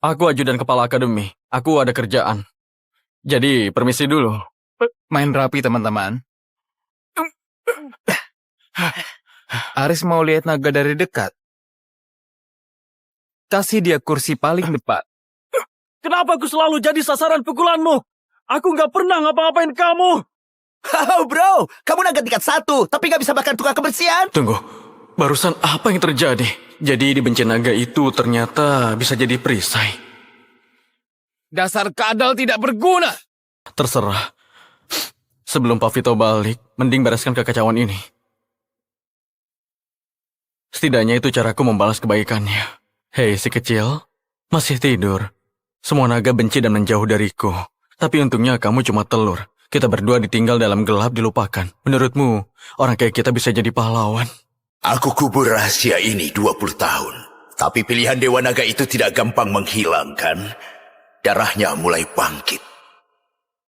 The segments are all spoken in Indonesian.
Aku ajudan kepala akademi. Aku ada kerjaan. Jadi, permisi dulu. Main rapi, teman-teman. Aris mau lihat naga dari dekat. Kasih dia kursi paling depan. Kenapa aku selalu jadi sasaran pukulanmu? Aku nggak pernah ngapa-ngapain kamu. Oh bro, kamu naga tingkat 1, tapi nggak bisa bahkan tukang kebersihan. Tunggu, barusan apa yang terjadi? Jadi dibenci naga itu ternyata bisa jadi perisai. Dasar kadal tidak berguna. Terserah. Sebelum Pak Vito balik, mending bereskan kekacauan ini. Setidaknya itu caraku membalas kebaikannya. Hei si kecil, masih tidur. Semua naga benci dan menjauh dariku. Tapi untungnya kamu cuma telur. Kita berdua ditinggal dalam gelap dilupakan. Menurutmu, orang kayak kita bisa jadi pahlawan? Aku kubur rahasia ini 20 tahun. Tapi pilihan Dewa Naga itu tidak gampang menghilangkan. Darahnya mulai bangkit.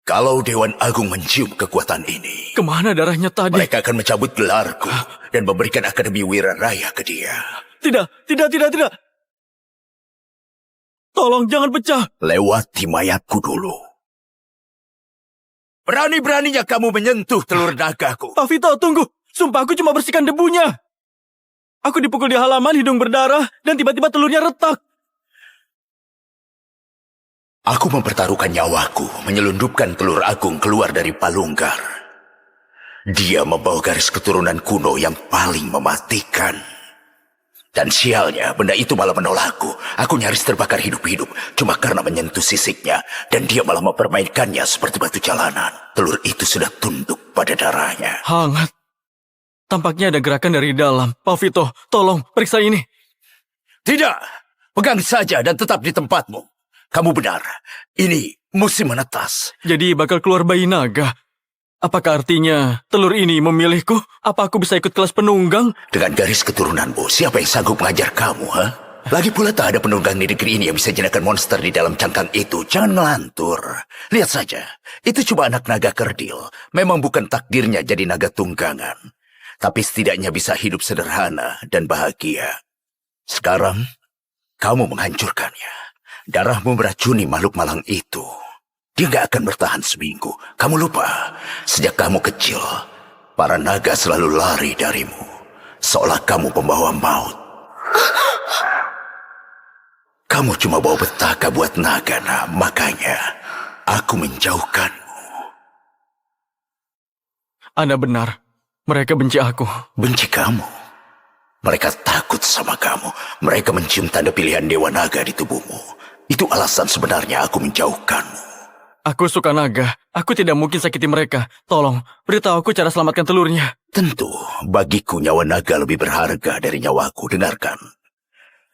Kalau Dewan Agung mencium kekuatan ini, Kemana darahnya tadi? mereka akan mencabut gelarku dan memberikan Akademi Wira Raya ke dia. Tidak. Tolong jangan pecah. Lewati mayatku dulu. Berani-beraninya kamu menyentuh telur nagaku. Pak Vito, tunggu. Sumpah aku cuma bersihkan debunya. Aku dipukul di halaman, hidung berdarah, dan tiba-tiba telurnya retak. Aku mempertaruhkan nyawaku menyelundupkan telur agung keluar dari palunggar. Dia membawa garis keturunan kuno yang paling mematikan. Dan sialnya, benda itu malah menolakku. Aku nyaris terbakar hidup-hidup cuma karena menyentuh sisiknya. Dan dia malah mempermainkannya seperti batu jalanan. Telur itu sudah tunduk pada darahnya. Hangat. Tampaknya ada gerakan dari dalam. Pak Vito, tolong periksa ini. Tidak, pegang saja dan tetap di tempatmu. Kamu benar, ini musim menetas. Jadi bakal keluar bayi naga. Apakah artinya telur ini memilihku? Apa aku bisa ikut kelas penunggang? Dengan garis keturunanmu, siapa yang sanggup mengajar kamu, ha? Lagi pula tak ada penunggang di negeri ini yang bisa jenakan monster di dalam cangkang itu. Jangan ngelantur. Lihat saja, itu cuma anak naga kerdil. Memang bukan takdirnya jadi naga tunggangan. Tapi setidaknya bisa hidup sederhana dan bahagia. Sekarang, kamu menghancurkannya. Darahmu meracuni makhluk malang itu. Dia gak akan bertahan seminggu. Kamu lupa, sejak kamu kecil, para naga selalu lari darimu. Seolah kamu pembawa maut. Kamu cuma bawa petaka buat naga, nah. Makanya, aku menjauhkanmu. Anda benar. Mereka benci aku. Benci kamu? Mereka takut sama kamu. Mereka mencium tanda pilihan Dewa Naga di tubuhmu. Itu alasan sebenarnya aku menjauhkanmu. Aku suka naga. Aku tidak mungkin sakiti mereka. Tolong, beritahu aku cara selamatkan telurnya. Tentu, bagiku nyawa naga lebih berharga dari nyawaku. Dengarkan.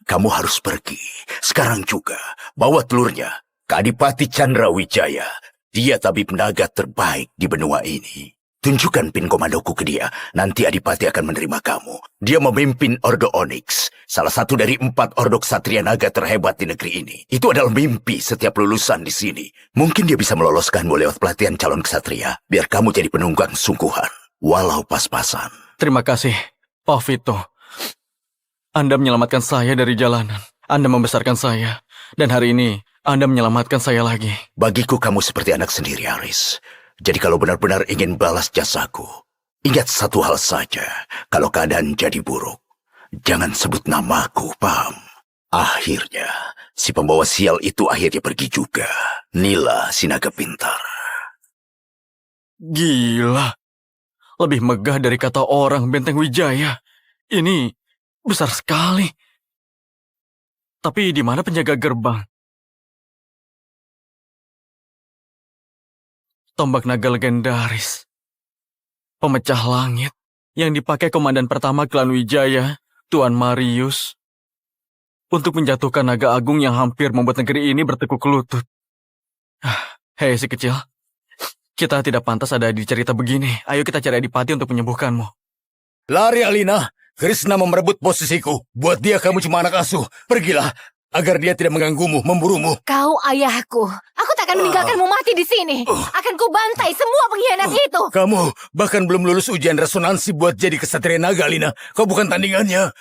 Kamu harus pergi. Sekarang juga. Bawa telurnya ke Adipati Chandra Wijaya. Dia tabib naga terbaik di benua ini. Tunjukkan pin komandoku ke dia. Nanti Adipati akan menerima kamu. Dia memimpin Ordo Onyx. Salah satu dari 4 ordo ksatria naga terhebat di negeri ini. Itu adalah mimpi setiap lulusan di sini. Mungkin dia bisa meloloskanmu lewat pelatihan calon ksatria. Biar kamu jadi penunggang sungguhan. Walau pas-pasan. Terima kasih, Pak Vito. Anda menyelamatkan saya dari jalanan. Anda membesarkan saya. Dan hari ini, Anda menyelamatkan saya lagi. Bagiku kamu seperti anak sendiri, Aris. Jadi kalau benar-benar ingin balas jasaku, ingat satu hal saja. Kalau keadaan jadi buruk, jangan sebut namaku, paham? Akhirnya, si pembawa sial itu akhirnya pergi juga. Nila, si naga pintar. Gila. Lebih megah dari kata orang Benteng Wijaya. Ini besar sekali. Tapi di mana penjaga gerbang? Tombak naga legendaris. Pemecah langit. Yang dipakai komandan pertama klan Wijaya, Tuan Marius. Untuk menjatuhkan naga agung yang hampir membuat negeri ini bertekuk lutut. Hei si kecil. Kita tidak pantas ada di cerita begini. Ayo kita cari Adipati untuk menyembuhkanmu. Lari, Alina. Krishna mau merebut posisiku. Buat dia kamu cuma anak asuh. Pergilah, agar dia tidak mengganggumu, memburumu. Kau ayahku. Aku tak akan meninggalkanmu mati di sini. Akan ku bantai semua pengkhianat itu. Kamu bahkan belum lulus ujian resonansi buat jadi kesatria naga, Alina. Kau bukan tandingannya.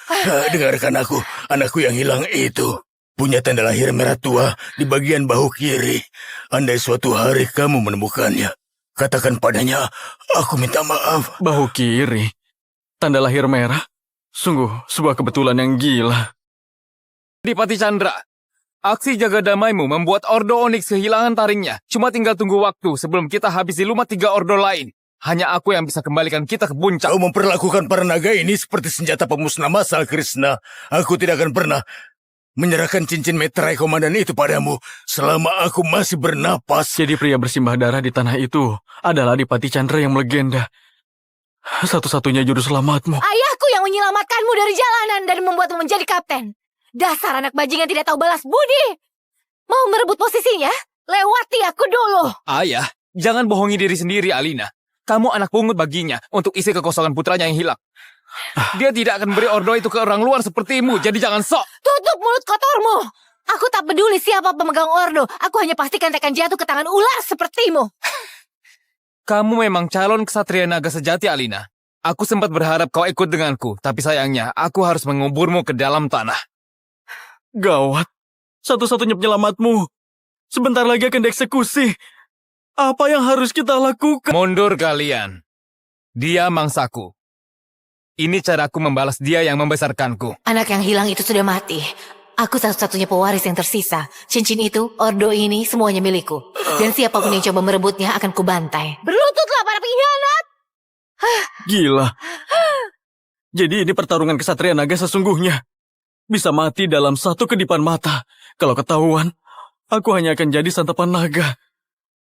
Dengarkan aku, anakku yang hilang itu. punya tanda lahir merah tua di bagian bahu kiri. Andai suatu hari kamu menemukannya, katakan padanya, aku minta maaf. Bahu kiri. Tanda lahir merah. Sungguh sebuah kebetulan yang gila. Adipati Chandra, aksi jaga damaimu membuat Ordo Onyx kehilangan taringnya. Cuma tinggal tunggu waktu sebelum kita habisi lumat 3 ordo lain. Hanya aku yang bisa kembalikan kita ke puncak. Kau memperlakukan para naga ini seperti senjata pemusnah massal, Krishna. Aku tidak akan pernah menyerahkan cincin meterai komandan itu padamu selama aku masih bernapas. Jadi pria bersimbah darah di tanah itu adalah Adipati Chandra yang melegenda. Satu-satunya juru selamatmu. Ayahku yang menyelamatkanmu dari jalanan dan membuatmu menjadi kapten. Dasar anak bajingan tidak tahu balas budi. Mau merebut posisinya? Lewati aku dulu. Ayah, jangan bohongi diri sendiri, Alina. Kamu anak pungut baginya untuk isi kekosongan putranya yang hilang. Dia tidak akan beri ordo itu ke orang luar sepertimu, jadi jangan sok. Tutup mulut kotormu. Aku tak peduli siapa pemegang ordo. Aku hanya pastikan tekan jatuh ke tangan ular sepertimu. Kamu memang calon ksatria naga sejati, Alina. Aku sempat berharap kau ikut denganku, tapi sayangnya aku harus menguburmu ke dalam tanah. Gawat. Satu-satunya penyelamatmu. Sebentar lagi akan dieksekusi. Apa yang harus kita lakukan? Mundur kalian. Dia mangsaku. Ini caraku membalas dia yang membesarkanku. Anak yang hilang itu sudah mati. Aku satu-satunya pewaris yang tersisa. Cincin itu, ordo ini, semuanya milikku. Dan siapapun yang coba merebutnya akan kubantai. Berlututlah para pengkhianat! Gila. Jadi ini pertarungan kesatria naga sesungguhnya. Bisa mati dalam satu kedipan mata. Kalau ketahuan, aku hanya akan jadi santapan naga.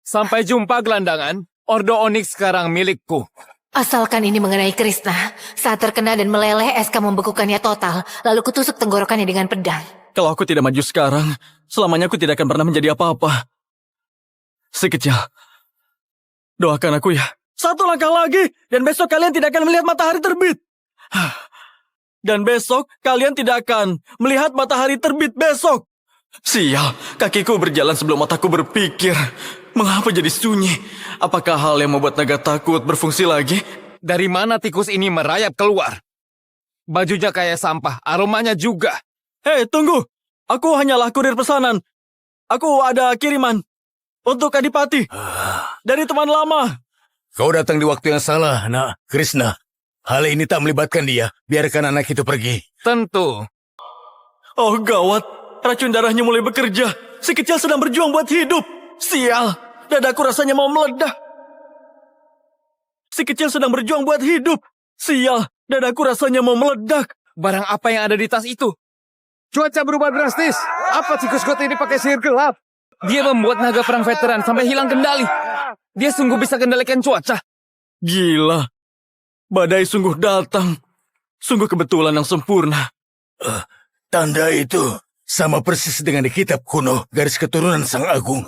Sampai jumpa, gelandangan. Ordo Onyx sekarang milikku. Asalkan ini mengenai Krishna. Saat terkena dan meleleh, SK membekukannya total. Lalu kutusuk tenggorokannya dengan pedang. Kalau aku tidak maju sekarang, selamanya aku tidak akan pernah menjadi apa-apa. Si kecil, doakan aku ya. Satu langkah lagi, dan besok kalian tidak akan melihat matahari terbit. Dan besok kalian tidak akan melihat matahari terbit besok. Sial, kakiku berjalan sebelum otakku berpikir. Mengapa jadi sunyi? Apakah hal yang membuat naga takut berfungsi lagi? Dari mana tikus ini merayap keluar? Bajunya kayak sampah, aromanya juga. Hei, tunggu. Aku hanyalah kurir pesanan. Aku ada kiriman untuk Adipati dari teman lama. Kau datang di waktu yang salah, nak. Krishna, hal ini tak melibatkan dia. Biarkan anak itu pergi. Tentu. Oh gawat, racun darahnya mulai bekerja. Si kecil sedang berjuang buat hidup. Sial, dadaku rasanya mau meledak. Si kecil sedang berjuang buat hidup. Sial, dadaku rasanya mau meledak. Barang apa yang ada di tas itu? Cuaca berubah drastis. Apa tikus got ini pakai sihir gelap? Dia membuat naga perang veteran sampai hilang kendali. Dia sungguh bisa kendalikan cuaca. Gila, badai sungguh datang. Sungguh kebetulan yang sempurna. Tanda itu sama persis dengan di kitab kuno garis keturunan Sang Agung.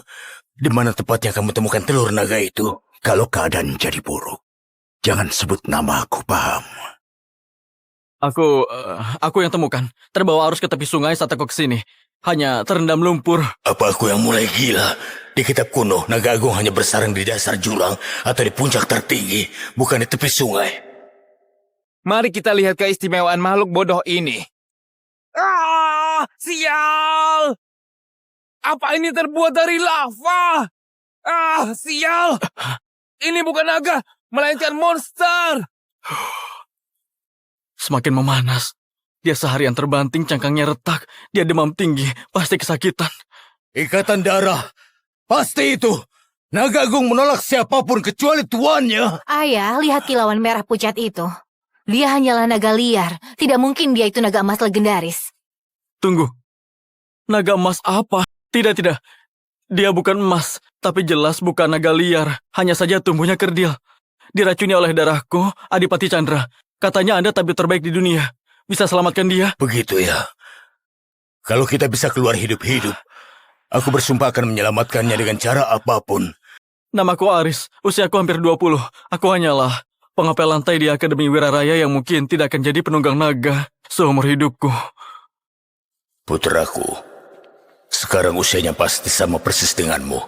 Di mana tepatnya kamu temukan telur naga itu? Kalau keadaan jadi buruk, jangan sebut nama aku, paham? Aku yang temukan. Terbawa arus ke tepi sungai saat aku kesini. Hanya terendam lumpur. Apa aku yang mulai gila? Di kitab kuno, naga agung hanya bersarang di dasar jurang atau di puncak tertinggi, bukan di tepi sungai. Mari kita lihat keistimewaan makhluk bodoh ini. Ah, sial! Apa ini terbuat dari lava? Ah, sial! Ini bukan naga, melainkan monster. Semakin memanas. Dia seharian terbanting, cangkangnya retak. Dia demam tinggi, pasti kesakitan. Ikatan darah, pasti itu. Naga agung menolak siapapun kecuali tuannya. Ayah, lihat kilauan merah pucat itu. Dia hanyalah naga liar. Tidak mungkin dia itu naga emas legendaris. Tunggu. Naga emas apa? Tidak. Dia bukan emas, tapi jelas bukan naga liar. Hanya saja tumbuhnya kerdil. Diracuni oleh darahku, Adipati Chandra. Katanya Anda tabib terbaik di dunia. Bisa selamatkan dia? Begitu ya. Kalau kita bisa keluar hidup-hidup, aku bersumpah akan menyelamatkannya dengan cara apapun. Namaku Aris, usiaku hampir 20. Aku hanyalah pengapel lantai di Akademi Wiraraya yang mungkin tidak akan jadi penunggang naga seumur hidupku. Putraku, sekarang usianya pasti sama persis denganmu.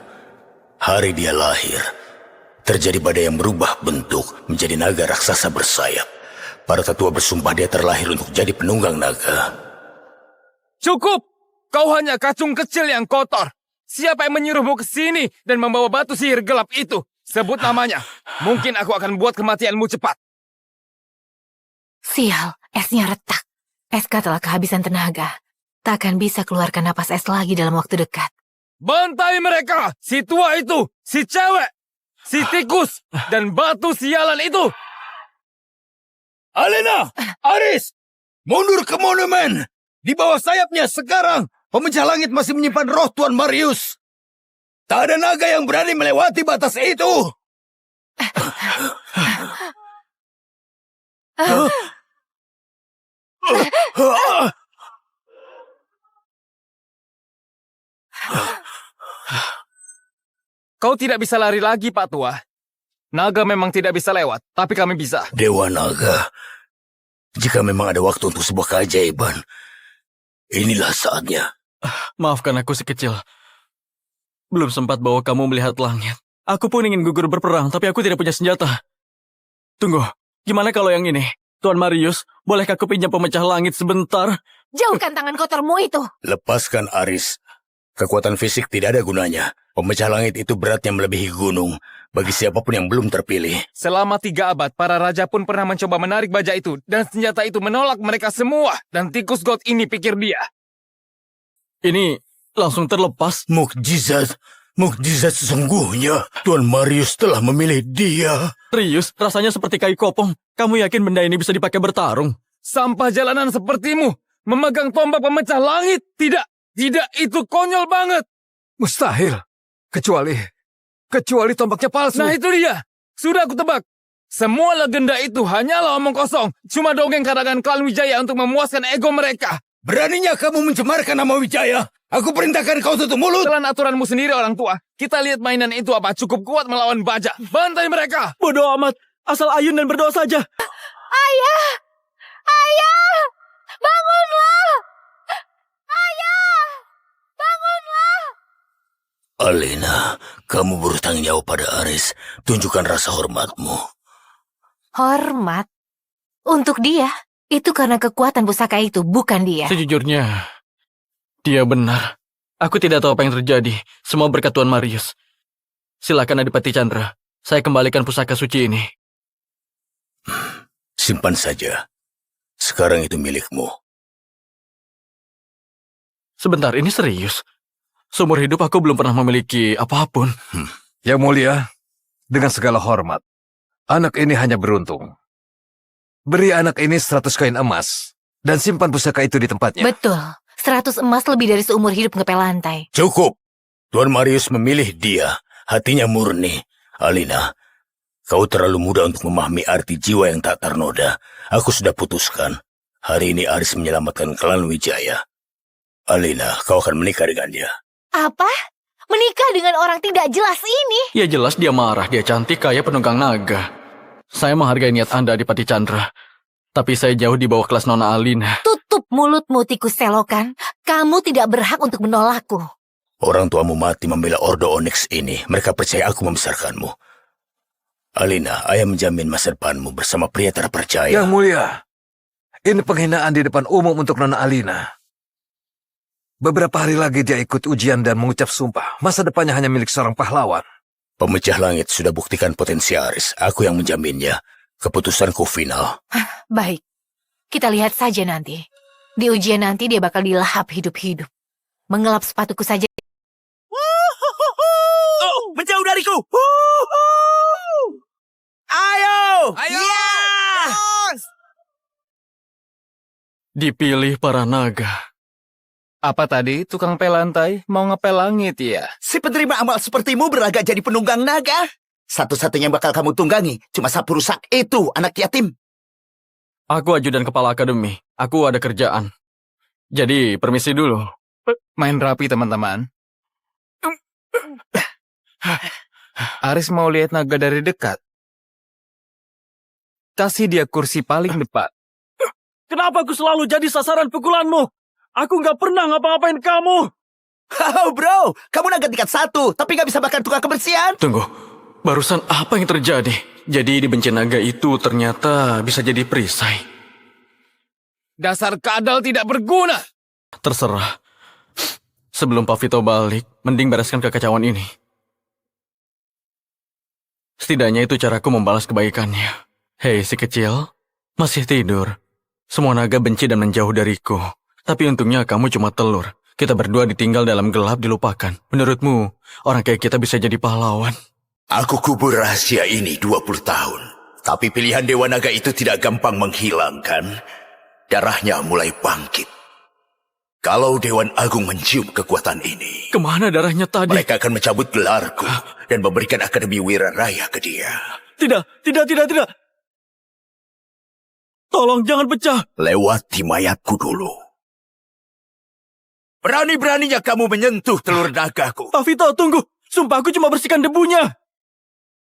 Hari dia lahir, terjadi badai yang berubah bentuk menjadi naga raksasa bersayap. Para tetua bersumpah dia terlahir untuk jadi penunggang naga. Cukup! Kau hanya kacung kecil yang kotor. Siapa yang menyuruhmu ke sini dan membawa batu sihir gelap itu? Sebut namanya. Mungkin aku akan buat kematianmu cepat. Sial, esnya retak. SK telah kehabisan tenaga. Takkan bisa keluarkan napas es lagi dalam waktu dekat. Bantai mereka! Si tua itu, si cewek, si tikus, dan batu sialan itu! Alina! Aris! Mundur ke monumen! Di bawah sayapnya sekarang, pemecah langit masih menyimpan roh Tuan Marius. Tak ada naga yang berani melewati batas itu. Kau tidak bisa lari lagi, Pak Tua. Naga memang tidak bisa lewat, tapi kami bisa. Dewa Naga, jika memang ada waktu untuk sebuah keajaiban, inilah saatnya. Maafkan aku si kecil. Belum sempat bawa kamu melihat langit. Aku pun ingin gugur berperang, tapi aku tidak punya senjata. Tunggu, gimana kalau yang ini? Tuan Marius, bolehkah aku pinjam pemecah langit sebentar? Jauhkan tangan kotormu itu. Lepaskan Aris. Kekuatan fisik tidak ada gunanya. Pemecah langit itu beratnya melebihi gunung. Bagi siapapun yang belum terpilih. Selama 3 abad, para raja pun pernah mencoba menarik baja itu, dan senjata itu menolak mereka semua. Dan tikus god ini pikir dia. Ini langsung terlepas. Mukjizat. Mukjizat sesungguhnya. Tuan Marius telah memilih dia. Rius, rasanya seperti kayu kopong. Kamu yakin benda ini bisa dipakai bertarung? Sampah jalanan sepertimu, memegang tombak pemecah langit. Tidak, itu konyol banget. Mustahil. Kecuali tombaknya palsu. Nah itu dia, sudah aku tebak. Semua legenda itu hanyalah omong kosong. Cuma dongeng karangan klan Wijaya untuk memuaskan ego mereka. Beraninya kamu mencemarkan nama Wijaya? Aku perintahkan kau tutup mulut. Telan aturanmu sendiri orang tua. Kita lihat mainan itu apa cukup kuat melawan baja. Bantai mereka. Bodoh amat. Asal ayun dan berdoa saja. Ayah! Ayah! Bangunlah! Ayah! Bangunlah! Alina, kamu bertanggung jawab pada Aris. Tunjukkan rasa hormatmu. Hormat? Untuk dia? Itu karena kekuatan pusaka itu, bukan dia. Sejujurnya, dia benar. Aku tidak tahu apa yang terjadi. Semua berkat Tuan Marius. Silakan Adipati Chandra. Saya kembalikan pusaka suci ini. Simpan saja. Sekarang itu milikmu. Sebentar, ini serius. Seumur hidup aku belum pernah memiliki apapun. Yang mulia, dengan segala hormat, anak ini hanya beruntung. Beri anak ini 100 koin emas dan simpan pusaka itu di tempatnya. Betul. 100 emas lebih dari seumur hidup ngepel lantai. Cukup. Tuan Marius memilih dia. Hatinya murni. Alina, kau terlalu muda untuk memahami arti jiwa yang tak ternoda. Aku sudah putuskan. Hari ini Aris menyelamatkan klan Wijaya. Alina, kau akan menikah dengan dia. Apa? Menikah dengan orang tidak jelas ini? Ya jelas dia marah, dia cantik kayak penunggang naga. Saya menghargai niat Anda, Adipati Chandra. Tapi saya jauh di bawah kelas Nona Alina. Tutup mulutmu, tikus selokan. Kamu tidak berhak untuk menolakku. Orang tuamu mati membela Ordo Onyx ini. Mereka percaya aku membesarkanmu. Alina, ayah menjamin masa depanmu bersama pria terpercaya. Yang mulia, ini penghinaan di depan umum untuk Nona Alina. Beberapa hari lagi dia ikut ujian dan mengucap sumpah. Masa depannya hanya milik seorang pahlawan. Pemecah langit sudah buktikan potensi Aris. Aku yang menjaminnya. Keputusanku final. Baik, kita lihat saja nanti. Di ujian nanti dia bakal dilahap hidup-hidup. Mengelap sepatuku saja. Menjauh dariku. Ayo. Dipilih para naga. Apa tadi tukang pelantai mau ngepel langit ya? Si penerima amal sepertimu berlagak jadi penunggang naga. Satu-satunya yang bakal kamu tunggangi cuma sapu rusak itu, anak yatim. Aku ajudan kepala akademi. Aku ada kerjaan. Jadi, permisi dulu. Main rapi teman-teman. Aris mau lihat naga dari dekat. Kasih dia kursi paling depan. Kenapa aku selalu jadi sasaran pukulanmu? Aku nggak pernah ngapa-ngapain kamu. Oh bro, kamu naga tingkat 1, tapi gak bisa bahkan tukang kebersihan. Tunggu, barusan apa yang terjadi? Jadi dibenci naga itu ternyata bisa jadi perisai. Dasar kadal tidak berguna. Terserah. Sebelum Pak Vito balik, mending bereskan kekacauan ini. Setidaknya itu caraku membalas kebaikannya. Hei si kecil, masih tidur. Semua naga benci dan menjauh dariku. Tapi untungnya kamu cuma telur. Kita berdua ditinggal dalam gelap dilupakan. Menurutmu, orang kayak kita bisa jadi pahlawan? Aku kubur rahasia ini 20 tahun. Tapi pilihan Dewa Naga itu tidak gampang menghilangkan. Darahnya mulai bangkit. Kalau Dewan Agung mencium kekuatan ini, Kemana darahnya tadi? mereka akan mencabut gelarku dan memberikan Akademi Wira Raya ke dia. Tidak. Tolong jangan pecah. Lewati mayatku dulu. Berani-beraninya kamu menyentuh telur nagaku. Pak Vito, tunggu. Sumpah aku cuma bersihkan debunya.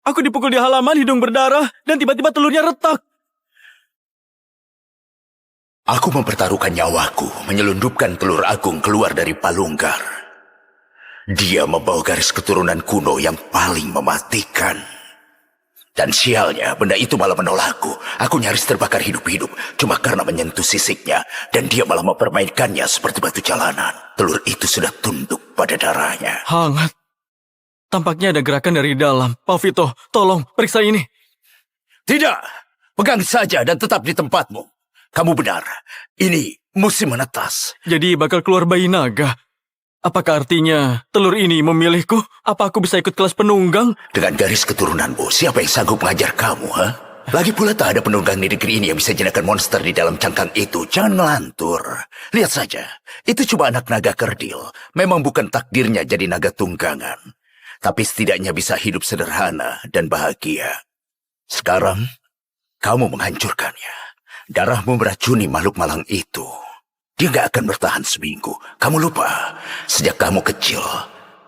Aku dipukul di halaman, hidung berdarah, dan tiba-tiba telurnya retak. Aku mempertaruhkan nyawaku menyelundupkan telur agung keluar dari palunggar. Dia membawa garis keturunan kuno yang paling mematikan. Dan sialnya, benda itu malah menolakku. Aku nyaris terbakar hidup-hidup cuma karena menyentuh sisiknya. Dan dia malah mempermainkannya seperti batu jalanan. Telur itu sudah tunduk pada darahnya. Hangat. Tampaknya ada gerakan dari dalam. Pak Vito, tolong periksa ini. Tidak, pegang saja dan tetap di tempatmu. Kamu benar, ini musim menetas. Jadi bakal keluar bayi naga. Apakah artinya telur ini memilihku? Apa aku bisa ikut kelas penunggang? Dengan garis keturunanmu, siapa yang sanggup mengajar kamu, ha? Lagi pula tak ada penunggang di negeri ini yang bisa jinakkan monster di dalam cangkang itu. Jangan melantur. Lihat saja, itu cuma anak naga kerdil. Memang bukan takdirnya jadi naga tunggangan. Tapi setidaknya bisa hidup sederhana dan bahagia. Sekarang, kamu menghancurkannya. Darahmu meracuni makhluk malang itu. Dia gak akan bertahan seminggu. Kamu lupa, sejak kamu kecil,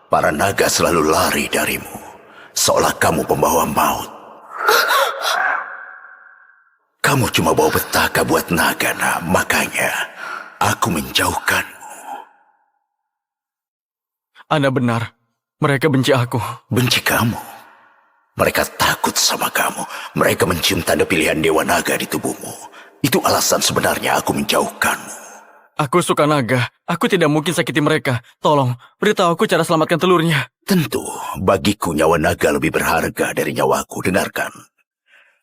para naga selalu lari darimu. Seolah kamu pembawa maut. Kamu cuma bawa petaka buat naga, nah. Makanya, aku menjauhkanmu. Anda benar. Mereka benci aku. Benci kamu? Mereka takut sama kamu. Mereka mencium tanda pilihan Dewa Naga di tubuhmu. Itu alasan sebenarnya aku menjauhkanmu. Aku suka naga. Aku tidak mungkin sakiti mereka. Tolong, beritahu aku cara selamatkan telurnya. Tentu, bagiku nyawa naga lebih berharga dari nyawaku. Dengarkan.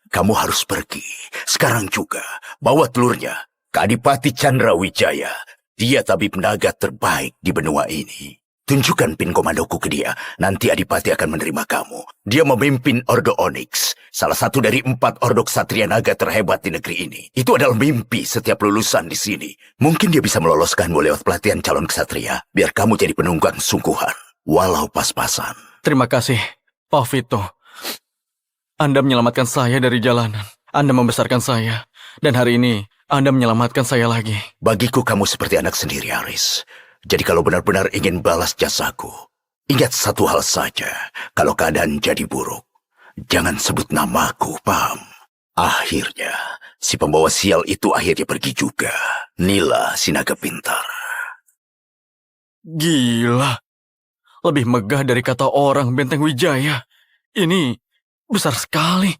Kamu harus pergi. Sekarang juga. Bawa telurnya ke Adipati Chandra Wijaya. Dia tabib naga terbaik di benua ini. Tunjukkan pin komandoku ke dia. Nanti Adipati akan menerima kamu. Dia memimpin Ordo Onyx. Salah satu dari 4 ordo ksatria naga terhebat di negeri ini. Itu adalah mimpi setiap lulusan di sini. Mungkin dia bisa meloloskanmu lewat pelatihan calon ksatria. Biar kamu jadi penunggang sungguhan. Walau pas-pasan. Terima kasih, Pak Vito. Anda menyelamatkan saya dari jalanan. Anda membesarkan saya. Dan hari ini, Anda menyelamatkan saya lagi. Bagiku kamu seperti anak sendiri, Aris. Jadi kalau benar-benar ingin balas jasaku, ingat satu hal saja. Kalau keadaan jadi buruk, jangan sebut namaku, paham? Akhirnya, si pembawa sial itu akhirnya pergi juga. Nila, si naga pintar. Gila. Lebih megah dari kata orang Benteng Wijaya. Ini besar sekali.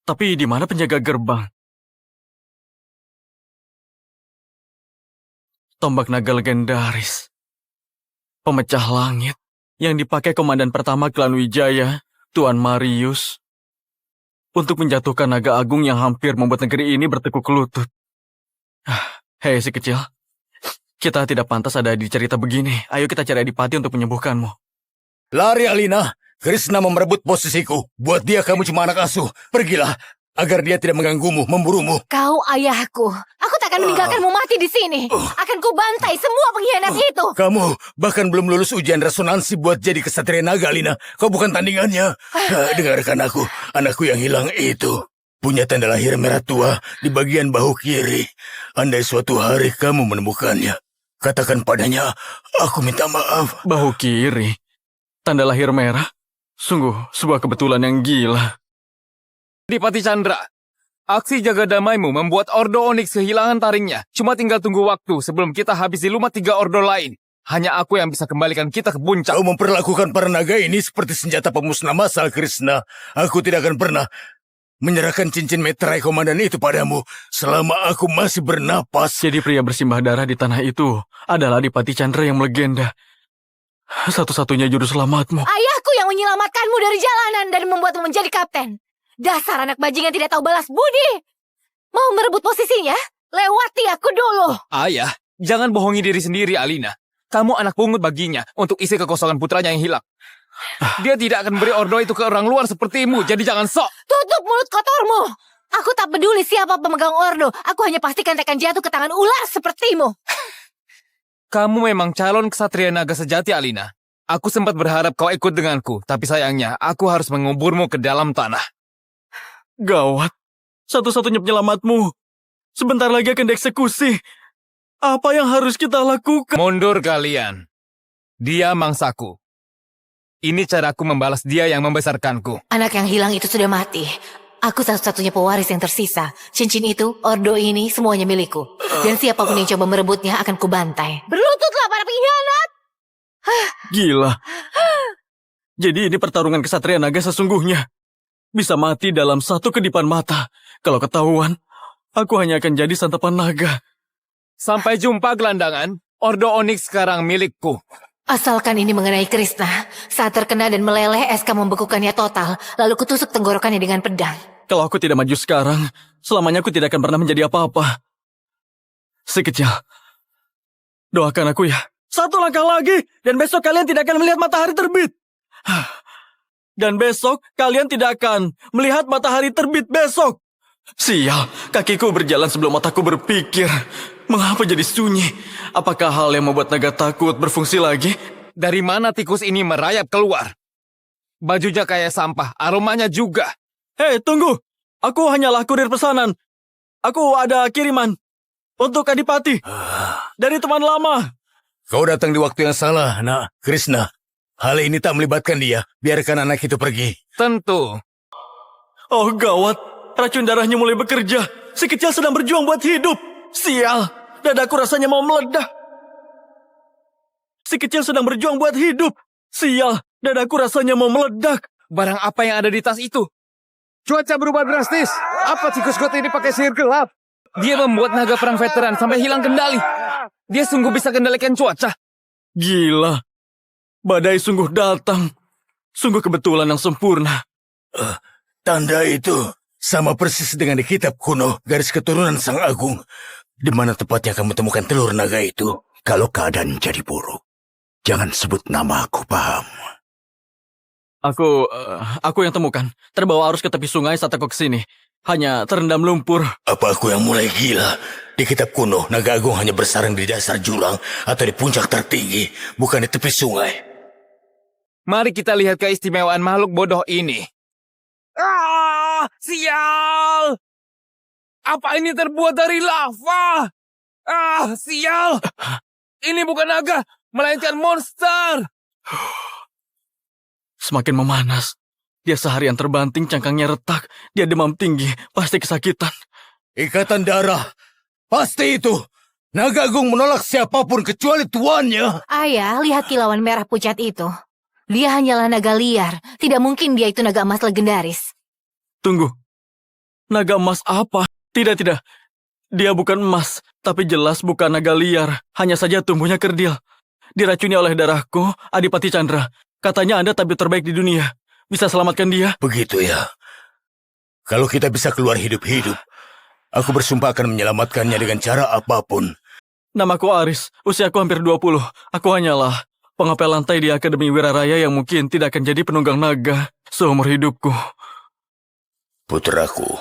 Tapi di mana penjaga gerbang? Tombak naga legendaris. Pemecah langit yang dipakai komandan pertama klan Wijaya, Tuan Marius, untuk menjatuhkan naga agung yang hampir membuat negeri ini bertekuk lutut. Hei si kecil, kita tidak pantas ada di cerita begini. Ayo kita cari Adipati untuk menyembuhkanmu. Lari Alina, Krishna merebut posisiku. Buat dia kamu cuma anak asuh. Pergilah, agar dia tidak mengganggumu, memburumu. Kau ayahku. Aku tak akan meninggalkanmu mati di sini. Akan ku bantai semua pengkhianat itu. Kamu bahkan belum lulus ujian resonansi buat jadi kesatria naga, Alina. Kau bukan tandingannya. Dengarkan aku, anakku yang hilang itu punya tanda lahir merah tua di bagian bahu kiri. Andai suatu hari kamu menemukannya, katakan padanya, aku minta maaf. Bahu kiri, tanda lahir merah. Sungguh sebuah kebetulan yang gila. Adipati Chandra, aksi jaga damaimu membuat Ordo Onyx kehilangan taringnya. Cuma tinggal tunggu waktu sebelum kita habisi lumat 3 ordo lain. Hanya aku yang bisa kembalikan kita ke puncak. Kau memperlakukan para naga ini seperti senjata pemusnah massal, Krishna. Aku tidak akan pernah. menyerahkan cincin meterai komandan itu padamu selama aku masih bernapas. Jadi pria bersimbah darah di tanah itu adalah Adipati Chandra yang melegenda. Satu-satunya juru selamatmu. Ayahku yang menyelamatkanmu dari jalanan dan membuatmu menjadi kapten. Dasar anak bajingan tidak tahu balas budi. Mau merebut posisinya? Lewati aku dulu. Ayah, jangan bohongi diri sendiri, Alina. Kamu anak pungut baginya untuk isi kekosongan putranya yang hilang. Dia tidak akan beri ordo itu ke orang luar sepertimu, jadi jangan sok. Tutup mulut kotormu. Aku tak peduli siapa pemegang ordo. Aku hanya pastikan takkan jatuh ke tangan ular sepertimu. Kamu memang calon ksatria naga sejati, Alina. Aku sempat berharap kau ikut denganku, tapi sayangnya aku harus menguburmu ke dalam tanah. Gawat. Satu-satunya penyelamatmu. Sebentar lagi akan dieksekusi. Apa yang harus kita lakukan? Mundur kalian. Dia mangsaku. Ini caraku membalas dia yang membesarkanku. Anak yang hilang itu sudah mati. Aku satu-satunya pewaris yang tersisa. Cincin itu, ordo ini, semuanya milikku. Dan siapapun yang coba merebutnya akan kubantai. Berlututlah para pengkhianat! Gila. Jadi ini pertarungan kesatria naga sesungguhnya. Bisa mati dalam satu kedipan mata. Kalau ketahuan, aku hanya akan jadi santapan naga. Sampai jumpa gelandangan. Ordo Onyx sekarang milikku. Asalkan ini mengenai Krishna, saat terkena dan meleleh, SK membekukannya total, lalu kutusuk tenggorokannya dengan pedang. Kalau aku tidak maju sekarang, selamanya aku tidak akan pernah menjadi apa-apa. Si kecil, doakan aku ya. Satu langkah lagi, dan besok kalian tidak akan melihat matahari terbit. Dan besok kalian tidak akan melihat matahari terbit besok. Sial, kakiku berjalan sebelum otakku berpikir. Mengapa jadi sunyi? Apakah hal yang membuat naga takut berfungsi lagi? Dari mana tikus ini merayap keluar? Bajunya kayak sampah, aromanya juga. Hei, tunggu. Aku hanyalah kurir pesanan. Aku ada kiriman untuk Adipati. Dari teman lama. Kau datang di waktu yang salah, nak. Krishna, hal ini tak melibatkan dia. Biarkan anak itu pergi. Tentu. Oh gawat, racun darahnya mulai bekerja. Si kecil sedang berjuang buat hidup. Sial, dadaku rasanya mau meledak. Si kecil sedang berjuang buat hidup. Sial, dadaku rasanya mau meledak. Barang apa yang ada di tas itu? Cuaca berubah drastis. Apa tikus got ini pakai sihir gelap? Dia membuat naga perang veteran sampai hilang kendali. Dia sungguh bisa kendalikan cuaca. Gila, badai sungguh datang. Sungguh kebetulan yang sempurna. Tanda itu sama persis dengan di kitab kuno garis keturunan Sang Agung. Di mana tepatnya kamu temukan telur naga itu? Kalau keadaan jadi buruk, jangan sebut nama aku, paham? Aku yang temukan. Terbawa arus ke tepi sungai saat aku kesini. Hanya terendam lumpur. Apa aku yang mulai gila? Di kitab kuno, naga agung hanya bersarang di dasar jurang atau di puncak tertinggi, bukan di tepi sungai. Mari kita lihat keistimewaan makhluk bodoh ini. Ah, sial! Apa ini terbuat dari lava? Ah, sial! Ini bukan naga, melainkan monster. Semakin memanas. Dia seharian terbanting, cangkangnya retak. Dia demam tinggi, pasti kesakitan. Ikatan darah, pasti itu. Naga agung menolak siapapun kecuali tuannya. Ayah, lihat kilauan merah pucat itu. Dia hanyalah naga liar. Tidak mungkin dia itu naga emas legendaris. Tunggu. Naga emas apa? Tidak. Dia bukan emas, tapi jelas bukan naga liar. Hanya saja tumbuhnya kerdil. Diracuni oleh darahku, Adipati Chandra. Katanya Anda tabib terbaik di dunia. Bisa selamatkan dia? Begitu ya. Kalau kita bisa keluar hidup-hidup, aku bersumpah akan menyelamatkannya dengan cara apapun. Namaku Aris, usiaku hampir 20. Aku hanyalah pengapel lantai di Akademi Wiraraya yang mungkin tidak akan jadi penunggang naga seumur hidupku. Putraku,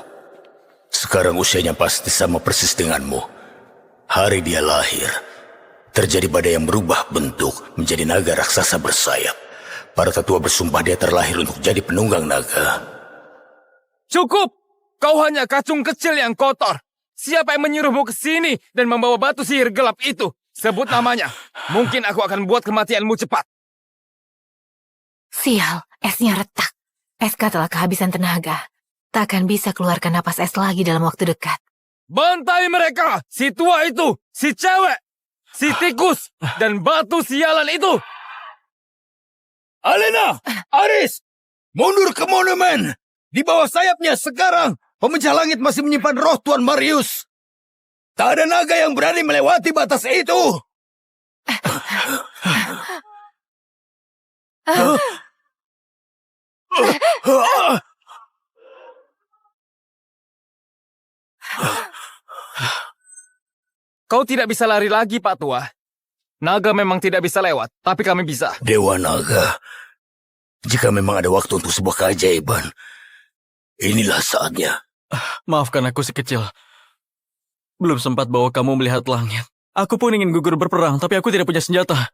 sekarang usianya pasti sama persis denganmu. Hari dia lahir, terjadi badai yang berubah bentuk menjadi naga raksasa bersayap. Para tetua bersumpah dia terlahir untuk jadi penunggang naga. Cukup! Kau hanya kacung kecil yang kotor. Siapa yang menyuruhmu ke sini dan membawa batu sihir gelap itu? Sebut namanya. Mungkin aku akan buat kematianmu cepat. Sial, esnya retak. SK telah kehabisan tenaga. Tak akan bisa keluarkan napas es lagi dalam waktu dekat. Bantai mereka! Si tua itu! Si cewek! Si tikus! Dan batu sialan itu! Alina! Aris! Mundur ke monumen! di bawah sayapnya sekarang, pemecah langit masih menyimpan roh Tuan Marius. Tak ada naga yang berani melewati batas itu. Kau tidak bisa lari lagi, Pak Tua. Naga memang tidak bisa lewat, tapi kami bisa. Dewa Naga, jika memang ada waktu untuk sebuah keajaiban, inilah saatnya. Maafkan aku si kecil. Belum sempat bawa kamu melihat langit. Aku pun ingin gugur berperang, tapi aku tidak punya senjata.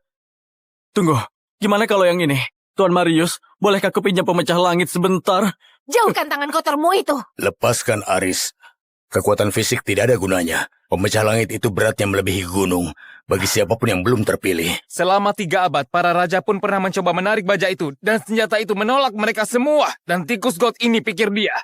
Tunggu, gimana kalau yang ini? Tuan Marius, bolehkah aku pinjam pemecah langit sebentar? Jauhkan tangan kotormu itu. Lepaskan Aris. Kekuatan fisik tidak ada gunanya. Pemecah langit itu beratnya melebihi gunung. Bagi siapapun yang belum terpilih. Selama 3 abad, para raja pun pernah mencoba menarik baja itu, dan senjata itu menolak mereka semua. Dan tikus god ini, pikir dia.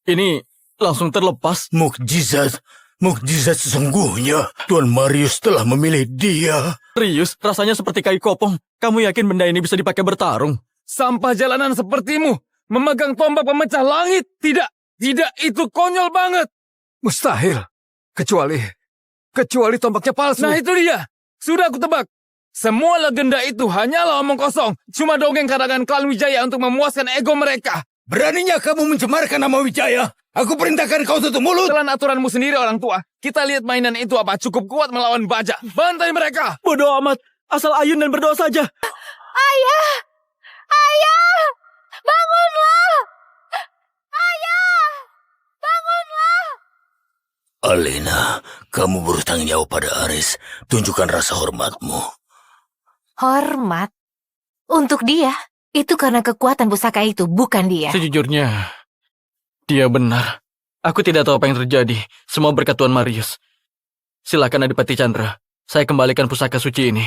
Ini langsung terlepas. Mukjizat. Mukjizat sesungguhnya. Tuan Marius telah memilih dia. Rius, rasanya seperti kayu kopong. Kamu yakin benda ini bisa dipakai bertarung? Sampah jalanan sepertimu, memegang tombak pemecah langit. Tidak, itu konyol banget. Mustahil. Kecuali tombaknya palsu. Nah itu dia, sudah aku tebak. Semua legenda itu hanyalah omong kosong. Cuma dongeng karangan klan Wijaya untuk memuaskan ego mereka. Beraninya kamu mencemarkan nama Wijaya? Aku perintahkan kau tutup mulut. Telan aturanmu sendiri orang tua. Kita lihat mainan itu apa cukup kuat melawan baja. Bantai mereka. Bodoh amat. Asal ayun dan berdoa saja. Ayah! Ayah! Bangunlah! Ayah! Bangunlah! Alina, kamu bertanggung jawab pada Aris. Tunjukkan rasa hormatmu. Hormat? Untuk dia? Itu karena kekuatan pusaka itu, bukan dia. Sejujurnya, dia benar. Aku tidak tahu apa yang terjadi. Semua berkat Tuan Marius. Silakan Adipati Chandra. Saya kembalikan pusaka suci ini.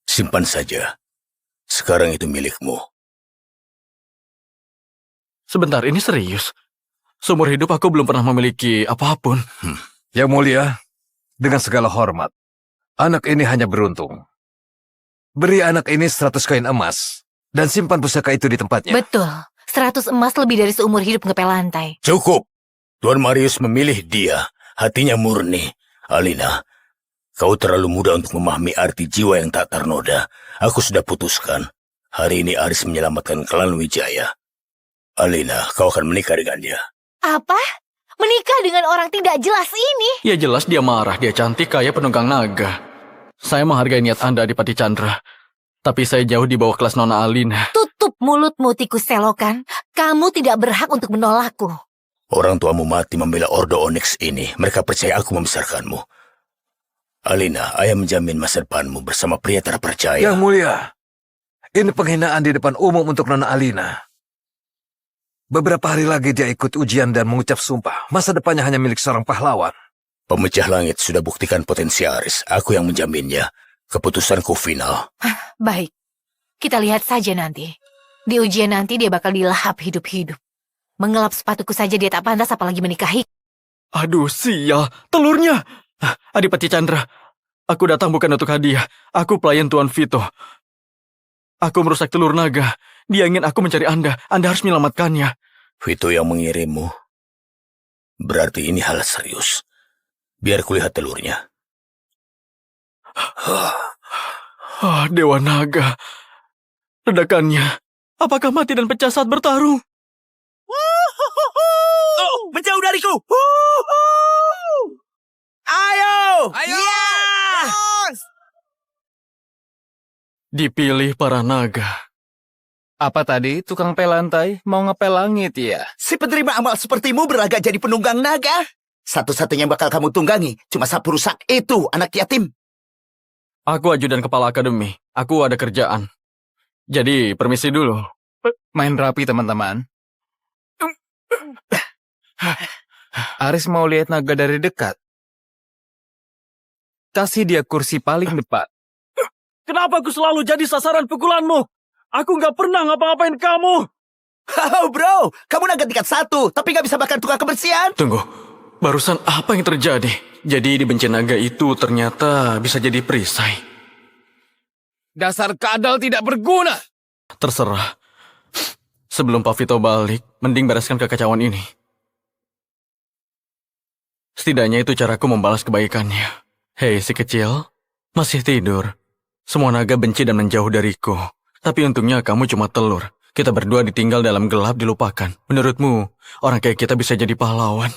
Simpan saja. Sekarang itu milikmu. Sebentar, ini serius. Seumur hidup aku belum pernah memiliki apapun. Yang mulia, dengan segala hormat, anak ini hanya beruntung. Beri anak ini 100 koin emas, dan simpan pusaka itu di tempatnya. Betul. 100 emas lebih dari seumur hidup ngepel lantai. Cukup. Tuan Marius memilih dia. Hatinya murni. Alina, kau terlalu muda untuk memahami arti jiwa yang tak ternoda. Aku sudah putuskan. Hari ini Aris menyelamatkan klan Wijaya. Alina, kau akan menikah dengan dia. Apa? Menikah dengan orang tidak jelas ini? Ya jelas dia marah, dia cantik, kaya, penunggang naga. Saya menghargai niat Anda, Adipati Chandra. Tapi saya jauh di bawah kelas Nona Alina. Tutup mulutmu, tikus selokan. Kamu tidak berhak untuk menolakku. Orang tuamu mati membela Ordo Onyx ini. Mereka percaya aku membesarkanmu. Alina, ayah menjamin masa depanmu bersama pria terpercaya. Yang mulia, ini penghinaan di depan umum untuk Nona Alina. Beberapa hari lagi dia ikut ujian dan mengucap sumpah. Masa depannya hanya milik seorang pahlawan. Pemecah langit sudah buktikan potensi Aris. Aku yang menjaminnya. Keputusanku final. Baik, kita lihat saja nanti. Di ujian nanti dia bakal dilahap hidup-hidup. Mengelap sepatuku saja dia tak pantas apalagi menikahi. Aduh, sial. Telurnya. Adipati Chandra, aku datang bukan untuk hadiah. Aku pelayan Tuan Vito. Aku merusak telur naga. Dia ingin aku mencari Anda. Anda harus menyelamatkannya. Vito yang mengirimmu. Berarti ini hal serius. Biar kulihat telurnya. Dewa Naga. Ledakannya. Apakah mati dan pecah saat bertarung? Menjauh dariku! Ayo! Dipilih para naga. Apa tadi? Tukang pel lantai? Mau ngepel langit ya? Si penerima amal sepertimu berlagak jadi penunggang naga. Satu-satunya yang bakal kamu tunggangi cuma sapu rusak itu, anak yatim. Aku ajudan kepala akademi. Aku ada kerjaan. Jadi, permisi dulu. Main rapi teman-teman. Aris mau lihat naga dari dekat. Kasih dia kursi paling depan. Kenapa aku selalu jadi sasaran pukulanmu? Aku nggak pernah ngapa-ngapain kamu. Oh bro, kamu naga tingkat 1, tapi nggak bisa bakar tukang kebersihan. Tunggu, barusan apa yang terjadi? Jadi dibenci naga itu ternyata bisa jadi perisai. Dasar kadal tidak berguna. Terserah. Sebelum Pak Vito balik, mending bereskan kekacauan ini. Setidaknya itu caraku membalas kebaikannya. Hei si kecil, masih tidur. Semua naga benci dan menjauh dariku. Tapi untungnya kamu cuma telur. Kita berdua ditinggal dalam gelap dilupakan. Menurutmu, orang kayak kita bisa jadi pahlawan?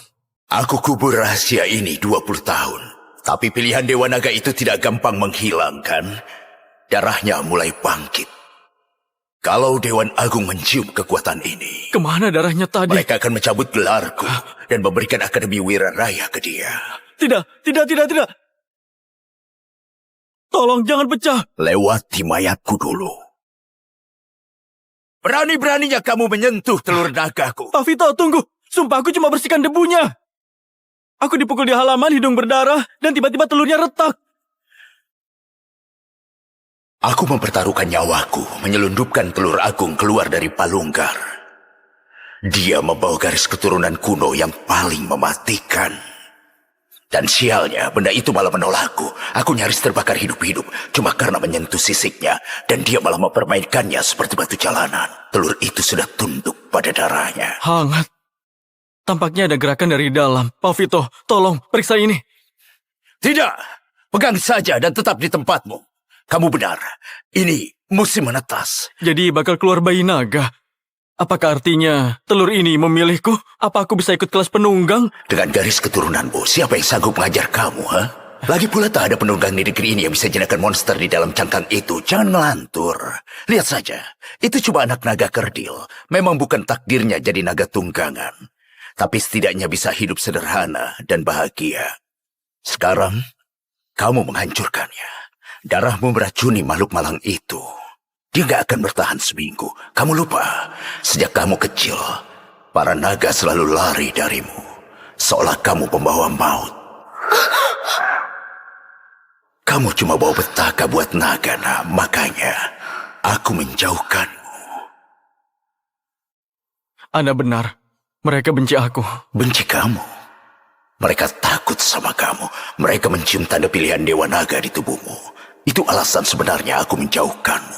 Aku kubur rahasia ini 20 tahun. Tapi pilihan Dewa Naga itu tidak gampang menghilangkan. Darahnya mulai bangkit. Kalau Dewan Agung mencium kekuatan ini, Kemana darahnya tadi? mereka akan mencabut gelarku dan memberikan Akademi Wira Raya ke dia. Tidak. Tolong jangan pecah. Lewati mayatku dulu. Berani-beraninya kamu menyentuh telur nagaku. Pak Vito, tunggu. Sumpah aku cuma bersihkan debunya. Aku dipukul di halaman, hidung berdarah, dan tiba-tiba telurnya retak. Aku mempertaruhkan nyawaku menyelundupkan telur agung keluar dari palunggar. Dia membawa garis keturunan kuno yang paling mematikan. Dan sialnya, benda itu malah menolakku. Aku nyaris terbakar hidup-hidup cuma karena menyentuh sisiknya. Dan dia malah mempermainkannya seperti batu jalanan. Telur itu sudah tunduk pada darahnya. Hangat. Tampaknya ada gerakan dari dalam. Pak Vito, tolong periksa ini. Tidak, pegang saja dan tetap di tempatmu. Kamu benar, ini musim menetas. Jadi bakal keluar bayi naga. Apakah artinya telur ini memilihku? Apa aku bisa ikut kelas penunggang? Dengan garis keturunanmu, siapa yang sanggup mengajar kamu, ha? Lagi pula tak ada penunggang di negeri ini yang bisa jenakan monster di dalam cangkang itu. Jangan ngelantur. Lihat saja, itu cuma anak naga kerdil. Memang bukan takdirnya jadi naga tunggangan. Tapi setidaknya bisa hidup sederhana dan bahagia. Sekarang, kamu menghancurkannya. Darahmu meracuni makhluk malang itu. Dia gak akan bertahan seminggu. Kamu lupa, sejak kamu kecil, para naga selalu lari darimu. Seolah kamu pembawa maut. Kamu cuma bawa petaka buat naga, nah. Makanya, aku menjauhkanmu. Anda benar. Mereka benci aku. Benci kamu? Mereka takut sama kamu. Mereka mencium tanda pilihan Dewa Naga di tubuhmu. Itu alasan sebenarnya aku menjauhkanmu.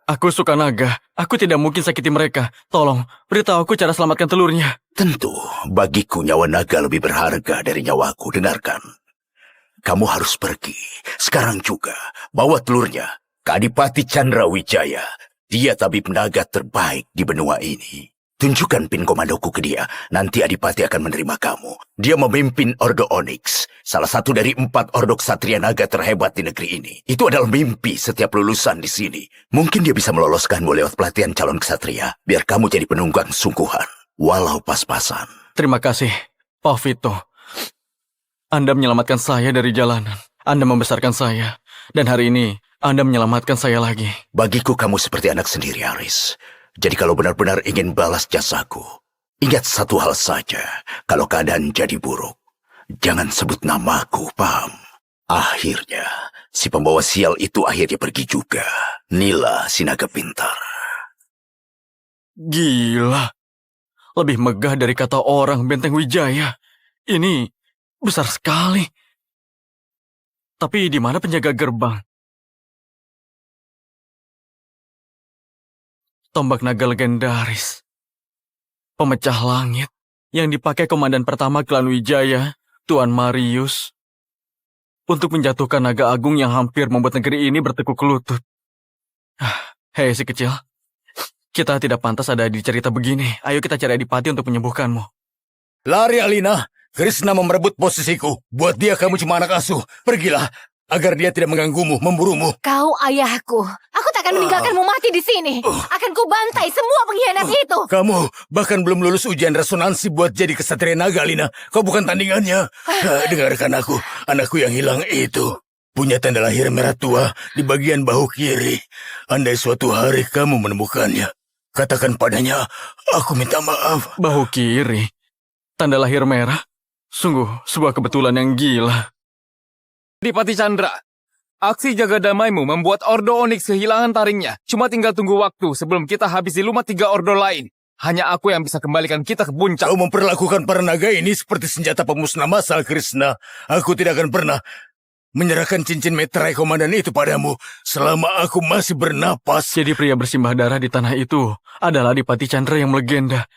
Aku suka naga. Aku tidak mungkin sakiti mereka. Tolong, beritahu aku cara selamatkan telurnya. Tentu, bagiku nyawa naga lebih berharga dari nyawaku. Dengarkan. Kamu harus pergi. Sekarang juga. Bawa telurnya ke Adipati Chandra Wijaya. Dia tabib naga terbaik di benua ini. Tunjukkan pin komandoku ke dia. Nanti Adipati akan menerima kamu. Dia memimpin Ordo Onyx. Salah satu dari 4 ordo ksatria naga terhebat di negeri ini. Itu adalah mimpi setiap lulusan di sini. Mungkin dia bisa meloloskanmu lewat pelatihan calon ksatria. Biar kamu jadi penunggang sungguhan. Walau pas-pasan. Terima kasih, Pak Vito. Anda menyelamatkan saya dari jalanan. Anda membesarkan saya. Dan hari ini, Anda menyelamatkan saya lagi. Bagiku kamu seperti anak sendiri, Aris. Jadi kalau benar-benar ingin balas jasaku, ingat satu hal saja. Kalau keadaan jadi buruk, jangan sebut namaku, paham? Akhirnya, si pembawa sial itu akhirnya pergi juga. Nila, si naga pintar. Gila. Lebih megah dari kata orang Benteng Wijaya. Ini besar sekali. Tapi di mana penjaga gerbang? Tombak naga legendaris. Pemecah langit yang dipakai komandan pertama klan Wijaya, Tuan Marius, untuk menjatuhkan naga agung yang hampir membuat negeri ini bertekuk lutut. Hei si kecil, kita tidak pantas ada di cerita begini. Ayo kita cari Adipati untuk menyembuhkanmu. Lari Alina, Krishna merebut posisiku. Buat dia kamu cuma anak asuh. Pergilah, agar dia tidak mengganggumu, memburumu. Kau ayahku. Aku tak akan meninggalkanmu mati di sini. Akan ku bantai semua pengkhianat itu. Kamu bahkan belum lulus ujian resonansi buat jadi kesatria naga, Alina. Kau bukan tandingannya. Dengarkan aku, anakku yang hilang itu punya tanda lahir merah tua di bagian bahu kiri. Andai suatu hari kamu menemukannya, katakan padanya, aku minta maaf. Bahu kiri, tanda lahir merah. Sungguh sebuah kebetulan yang gila. Adipati Chandra, aksi jaga damaimu membuat Ordo Onyx kehilangan taringnya. Cuma tinggal tunggu waktu sebelum kita habisi lumat 3 ordo lain. Hanya aku yang bisa kembalikan kita ke puncak. Kau memperlakukan para naga ini seperti senjata pemusnah massal, Krishna. Aku tidak akan pernah. menyerahkan cincin meterai komandan itu padamu selama aku masih bernapas. Jadi pria bersimbah darah di tanah itu adalah Adipati Chandra yang melegenda.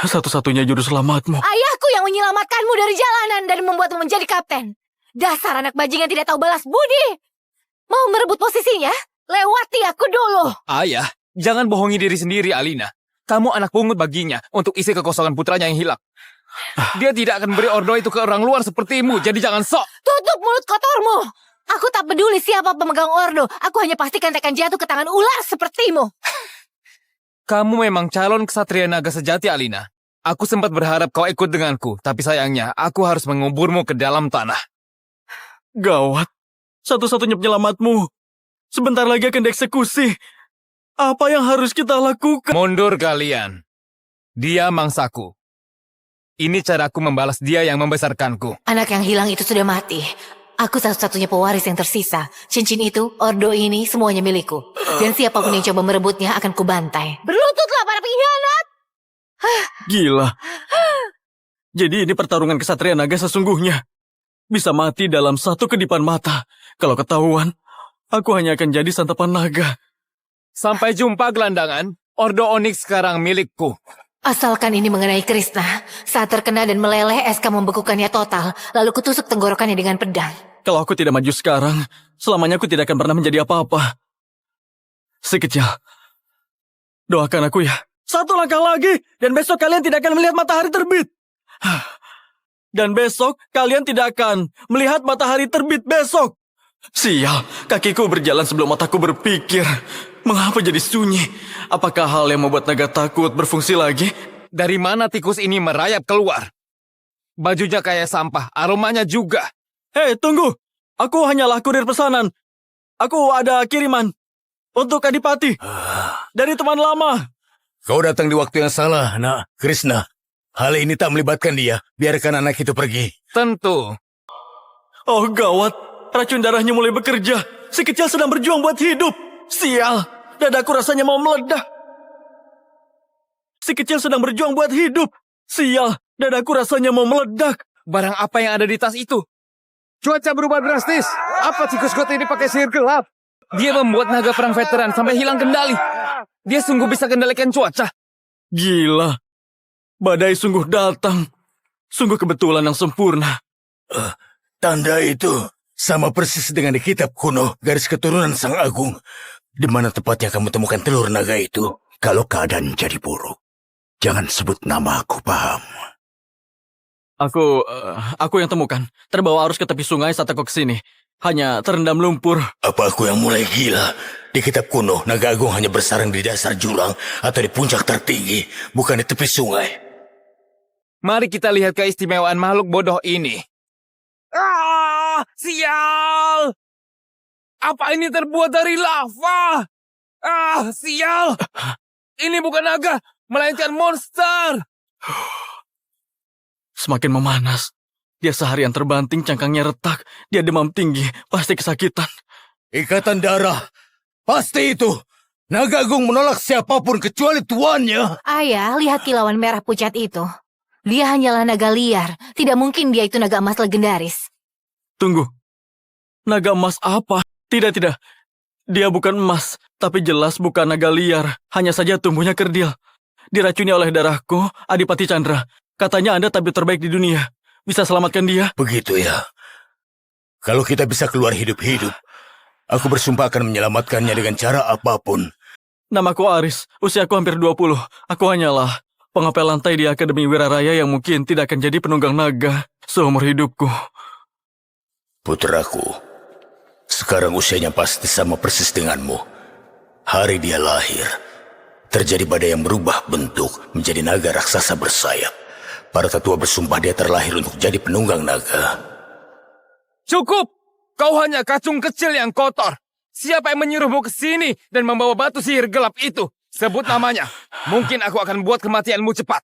Satu-satunya juru selamatmu. Ayahku yang menyelamatkanmu dari jalanan dan membuatmu menjadi kapten. Dasar anak bajingan tidak tahu balas budi. Mau merebut posisinya? Lewati aku dulu. Ayah, jangan bohongi diri sendiri, Alina. Kamu anak pungut baginya untuk isi kekosongan putranya yang hilang. Dia tidak akan beri ordo itu ke orang luar sepertimu, jadi jangan sok. Tutup mulut kotormu. Aku tak peduli siapa pemegang ordo. Aku hanya pastikan tekan jatuh ke tangan ular sepertimu. Kamu memang calon kesatria naga sejati, Alina. Aku sempat berharap kau ikut denganku, tapi sayangnya aku harus menguburmu ke dalam tanah. Gawat. Satu-satunya penyelamatmu. Sebentar lagi akan dieksekusi. Apa yang harus kita lakukan? Mundur kalian. Dia mangsaku. Ini caraku membalas dia yang membesarkanku. Anak yang hilang itu sudah mati. Aku satu-satunya pewaris yang tersisa. Cincin itu, ordo ini, semuanya milikku. Dan siapapun yang coba merebutnya akan kubantai. Berlututlah para pengkhianat! Gila. Jadi ini pertarungan kesatria naga sesungguhnya. Bisa mati dalam satu kedipan mata. Kalau ketahuan, aku hanya akan jadi santapan naga. Sampai jumpa gelandangan. Ordo Onyx sekarang milikku. Asalkan ini mengenai Krishna, saat terkena dan meleleh, SK membekukannya total, lalu kutusuk tenggorokannya dengan pedang. Kalau aku tidak maju sekarang, selamanya aku tidak akan pernah menjadi apa-apa. Si kecil, doakan aku ya. Satu langkah lagi, dan besok kalian tidak akan melihat matahari terbit. Dan besok kalian tidak akan melihat matahari terbit besok. Sial, kakiku berjalan sebelum mataku berpikir. Mengapa jadi sunyi? Apakah hal yang membuat naga takut berfungsi lagi? Dari mana tikus ini merayap keluar? Bajunya kayak sampah, aromanya juga. Hei, tunggu. Aku hanyalah kurir pesanan. Aku ada kiriman untuk Adipati. Dari teman lama. Kau datang di waktu yang salah, nak. Krishna, hal ini tak melibatkan dia. Biarkan anak itu pergi. Tentu. Oh gawat, racun darahnya mulai bekerja. Si kecil sedang berjuang buat hidup. Sial, dadaku rasanya mau meledak. Si kecil sedang berjuang buat hidup. Sial, dadaku rasanya mau meledak. Barang apa yang ada di tas itu? Cuaca berubah drastis. Apa tikus got ini pakai sihir gelap? Dia membuat naga perang veteran sampai hilang kendali. Dia sungguh bisa kendalikan cuaca. Gila, badai sungguh datang. Sungguh kebetulan yang sempurna. Tanda itu sama persis dengan di kitab kuno, garis keturunan Sang Agung. Di mana tepatnya kamu temukan telur naga itu? Kalau keadaan jadi buruk, jangan sebut nama aku, paham? Aku yang temukan. Terbawa arus ke tepi sungai saat aku kesini. Hanya terendam lumpur. Apa aku yang mulai gila? Di kitab kuno, naga agung hanya bersarang di dasar jurang atau di puncak tertinggi, bukan di tepi sungai. Mari kita lihat keistimewaan makhluk bodoh ini. Ah, sial! Apa ini terbuat dari lava? Ah, sial! Ini bukan naga, melainkan monster. Semakin memanas. Dia seharian terbanting, cangkangnya retak. Dia demam tinggi, pasti kesakitan. Ikatan darah, pasti itu. Naga agung menolak siapapun kecuali tuannya. Ayah, lihat kilauan merah pucat itu. Dia hanyalah naga liar. Tidak mungkin dia itu naga emas legendaris. Tunggu. Naga emas apa? Tidak. Dia bukan emas, tapi jelas bukan naga liar. Hanya saja tumbuhnya kerdil. Diracuni oleh darahku, Adipati Chandra. Katanya Anda tabib terbaik di dunia. Bisa selamatkan dia? Begitu ya. Kalau kita bisa keluar hidup-hidup, aku bersumpah akan menyelamatkannya dengan cara apapun. Namaku Aris, usiaku hampir 20. Aku hanyalah pengapel lantai di Akademi Wiraraya yang mungkin tidak akan jadi penunggang naga seumur hidupku. Putraku, sekarang usianya pasti sama persis denganmu. Hari dia lahir, terjadi badai yang berubah bentuk menjadi naga raksasa bersayap. Para tetua bersumpah dia terlahir untuk jadi penunggang naga. Cukup! Kau hanya kacung kecil yang kotor. Siapa yang menyuruhmu ke sini dan membawa batu sihir gelap itu? Sebut namanya. Mungkin aku akan buat kematianmu cepat.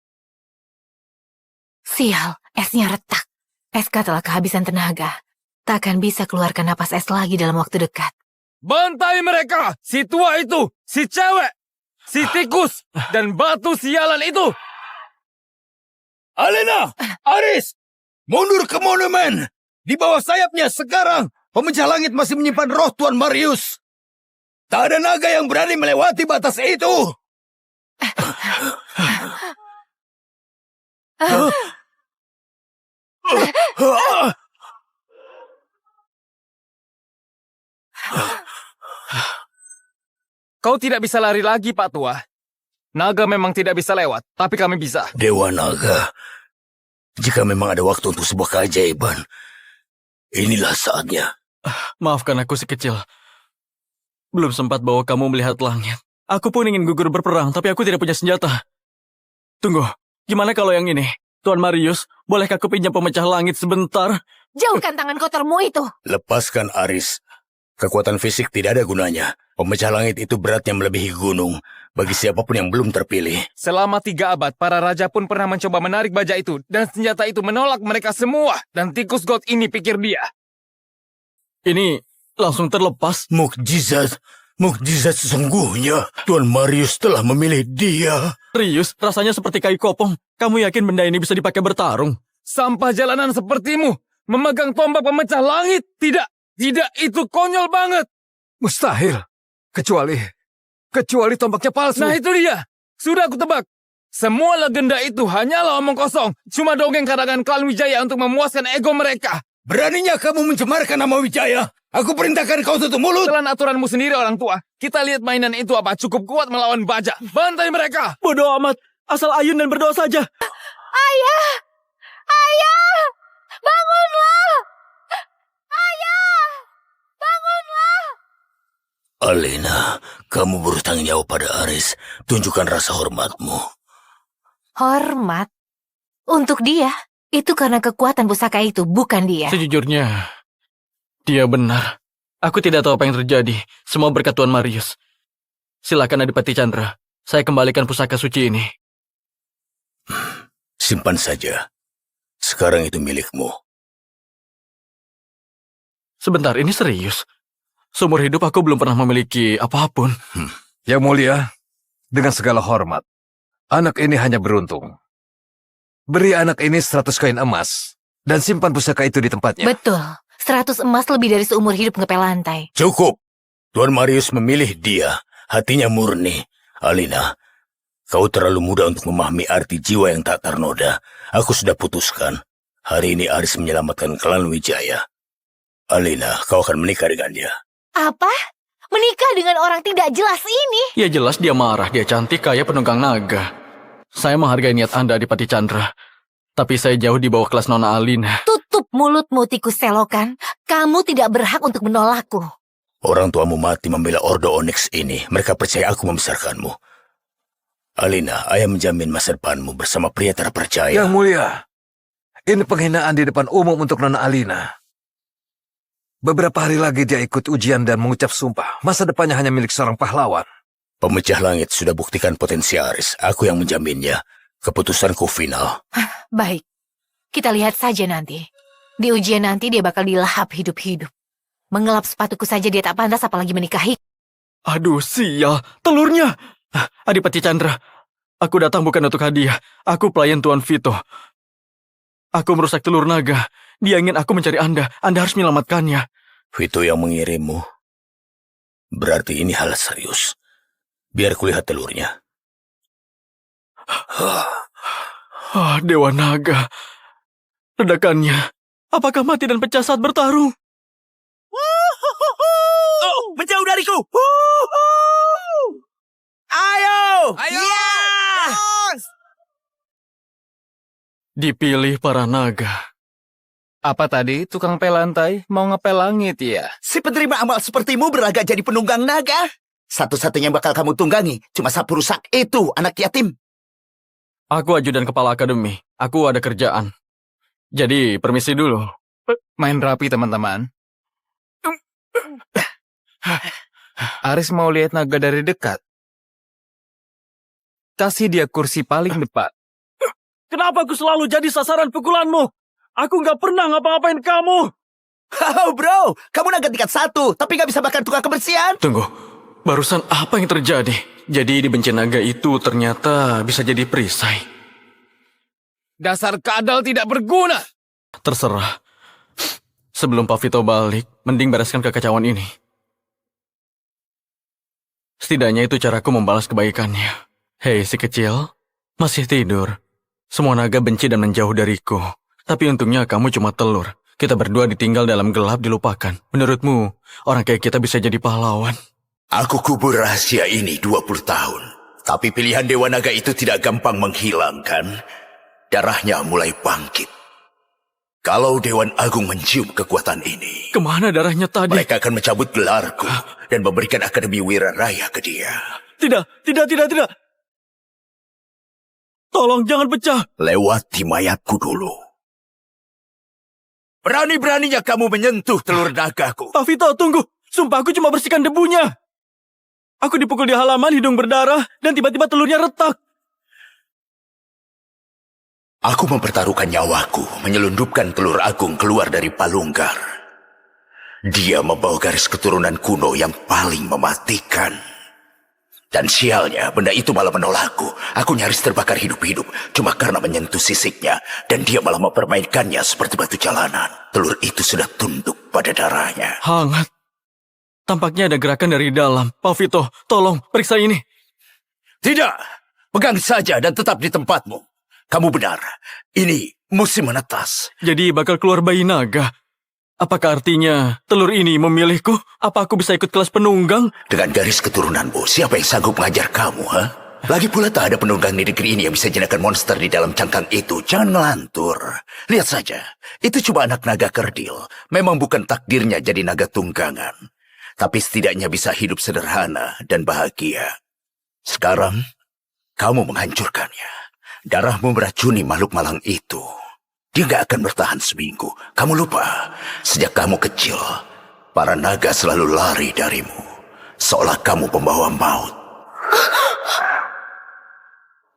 Sial, esnya retak. SK telah kehabisan tenaga. Tak akan bisa keluarkan napas es lagi dalam waktu dekat. Bantai mereka! Si tua itu! Si cewek! Si tikus! Dan batu sialan itu! Alina! Aris! Mundur ke monumen! Di bawah sayapnya sekarang, pemecah langit masih menyimpan roh Tuan Marius. Tak ada naga yang berani melewati batas itu. Kau tidak bisa lari lagi, Pak Tua. Naga memang tidak bisa lewat, tapi kami bisa. Dewa Naga, jika memang ada waktu untuk sebuah keajaiban, inilah saatnya. Maafkan aku si kecil. Belum sempat bawa kamu melihat langit. Aku pun ingin gugur berperang, tapi aku tidak punya senjata. Tunggu, gimana kalau yang ini? Tuan Marius, bolehkah aku pinjam pemecah langit sebentar? Jauhkan tangan kotormu itu. Lepaskan Aris. Kekuatan fisik tidak ada gunanya. Pemecah langit itu beratnya melebihi gunung. Bagi siapapun yang belum terpilih. Selama 3 abad, para raja pun pernah mencoba menarik baja itu, dan senjata itu menolak mereka semua. Dan tikus god ini, pikir dia. Ini langsung terlepas. Mukjizat. Mukjizat sesungguhnya. Tuan Marius telah memilih dia. Rius, rasanya seperti kayu kopong. Kamu yakin benda ini bisa dipakai bertarung? Sampah jalanan sepertimu, memegang tombak pemecah langit. Tidak, itu konyol banget. Mustahil. Kecuali tombaknya palsu. Nah itu dia, sudah aku tebak. Semua legenda itu hanyalah omong kosong. Cuma dongeng karangan klan Wijaya untuk memuaskan ego mereka. Beraninya kamu mencemarkan nama Wijaya? Aku perintahkan kau tutup mulut. Telan aturanmu sendiri, orang tua. Kita lihat mainan itu apa cukup kuat melawan baja. Bantai mereka. Bodoh amat. Asal ayun dan berdoa saja. Ayah! Ayah! Bangunlah! Ayah! Bangunlah! Alina, kamu bertanggung jawab pada Aris. Tunjukkan rasa hormatmu. Hormat? Untuk dia? Itu karena kekuatan pusaka itu, bukan dia. Sejujurnya, dia benar. Aku tidak tahu apa yang terjadi. Semua berkat Tuan Marius. Silakan Adipati Chandra. Saya kembalikan pusaka suci ini. Simpan saja. Sekarang itu milikmu. Sebentar, ini serius. Seumur hidup aku belum pernah memiliki apapun. Yang mulia, dengan segala hormat, anak ini hanya beruntung. Beri anak ini 100 koin emas, dan simpan pusaka itu di tempatnya. Betul. 100 emas lebih dari seumur hidup ngepel lantai. Cukup. Tuan Marius memilih dia. Hatinya murni. Alina, kau terlalu muda untuk memahami arti jiwa yang tak ternoda. Aku sudah putuskan. Hari ini Aris menyelamatkan klan Wijaya. Alina, kau akan menikah dengan dia. Apa? Menikah dengan orang tidak jelas ini? Ya jelas dia marah, dia cantik kayak penunggang naga. Saya menghargai niat Anda, Adipati Chandra. Tapi saya jauh di bawah kelas Nona Alina. Tutup mulutmu, tikus selokan. Kamu tidak berhak untuk menolakku. Orang tuamu mati membela Ordo Onyx ini. Mereka percaya aku membesarkanmu. Alina, ayah menjamin masa depanmu bersama pria terpercaya. Yang mulia, ini penghinaan di depan umum untuk Nona Alina. Beberapa hari lagi dia ikut ujian dan mengucap sumpah. Masa depannya hanya milik seorang pahlawan. Pemecah langit sudah buktikan potensi Aris. Aku yang menjaminnya. Keputusanku final. Baik, kita lihat saja nanti. Di ujian nanti dia bakal dilahap hidup-hidup. Mengelap sepatuku saja dia tak pantas apalagi menikahi. Aduh, sial. Telurnya. Adipati Chandra, aku datang bukan untuk hadiah. Aku pelayan Tuan Vito. Aku merusak telur naga. Dia ingin aku mencari Anda. Anda harus menyelamatkannya. Vito yang mengirimmu. Berarti ini hal serius. Biar kulihat telurnya. Dewa Naga. Ledakannya. Apakah mati dan pecah saat bertarung? Menjauh dariku! Ayo! Ayo! Dipilih para naga. Apa tadi, tukang pelantai? Mau ngepel langit ya? Si penerima amal sepertimu berlagak jadi penunggang naga. Satu-satunya yang bakal kamu tunggangi cuma sapu rusak itu, anak yatim. Aku ajudan kepala akademi. Aku ada kerjaan. Jadi, permisi dulu. Main rapi, teman-teman. Aris mau lihat naga dari dekat. Kasih dia kursi paling depan. Kenapa aku selalu jadi sasaran pukulanmu? Aku nggak pernah ngapa-ngapain kamu. Oh bro, kamu naga tingkat 1, tapi nggak bisa bahkan tukang kebersihan. Tunggu, barusan apa yang terjadi? Jadi dibenci naga itu ternyata bisa jadi perisai. Dasar kadal tidak berguna. Terserah. Sebelum Pak Vito balik, mending bereskan kekacauan ini. Setidaknya itu caraku membalas kebaikannya. Hei si kecil, masih tidur. Semua naga benci dan menjauh dariku. Tapi untungnya kamu cuma telur. Kita berdua ditinggal dalam gelap dilupakan. Menurutmu, orang kayak kita bisa jadi pahlawan? Aku kubur rahasia ini 20 tahun. Tapi pilihan Dewa Naga itu tidak gampang menghilangkan. Darahnya mulai bangkit. Kalau Dewan Agung mencium kekuatan ini, Kemana darahnya tadi? mereka akan mencabut gelarku dan memberikan Akademi Wira Raya ke dia. Tidak. Tolong jangan pecah. Lewati mayatku dulu. Berani-beraninya kamu menyentuh telur nagaku. Pak Vito, tunggu. Sumpah aku cuma bersihkan debunya. Aku dipukul di halaman, hidung berdarah, dan tiba-tiba telurnya retak. Aku mempertaruhkan nyawaku menyelundupkan telur agung keluar dari palunggar. Dia membawa garis keturunan kuno yang paling mematikan. Dan sialnya, benda itu malah menolakku. Aku nyaris terbakar hidup-hidup cuma karena menyentuh sisiknya. Dan dia malah mempermainkannya seperti batu jalanan. Telur itu sudah tunduk pada darahnya. Hangat. Tampaknya ada gerakan dari dalam. Pak Vito, tolong periksa ini. Tidak, pegang saja dan tetap di tempatmu. Kamu benar, ini musim menetas. Jadi bakal keluar bayi naga. Apakah artinya telur ini memilihku? Apa aku bisa ikut kelas penunggang? Dengan garis keturunanmu, siapa yang sanggup mengajar kamu, ha? Lagi pula tak ada penunggang di negeri ini yang bisa jenakkan monster di dalam cangkang itu. Jangan melantur. Lihat saja, itu cuma anak naga kerdil. Memang bukan takdirnya jadi naga tunggangan. Tapi setidaknya bisa hidup sederhana dan bahagia. Sekarang, kamu menghancurkannya. Darahmu meracuni makhluk malang itu. Dia gak akan bertahan seminggu. Kamu lupa, sejak kamu kecil, para naga selalu lari darimu. Seolah kamu pembawa maut.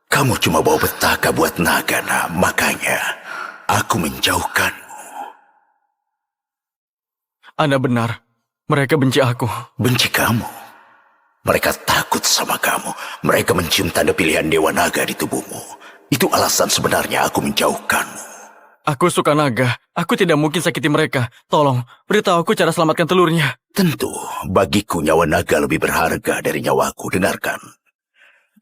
Kamu cuma bawa petaka buat naga, nah. Makanya, aku menjauhkanmu. Anda benar. Mereka benci aku. Benci kamu? Mereka takut sama kamu. Mereka mencium tanda pilihan Dewa Naga di tubuhmu. Itu alasan sebenarnya aku menjauhkanmu. Aku suka naga. Aku tidak mungkin sakiti mereka. Tolong, beritahu aku cara selamatkan telurnya. Tentu, bagiku nyawa naga lebih berharga dari nyawaku. Dengarkan.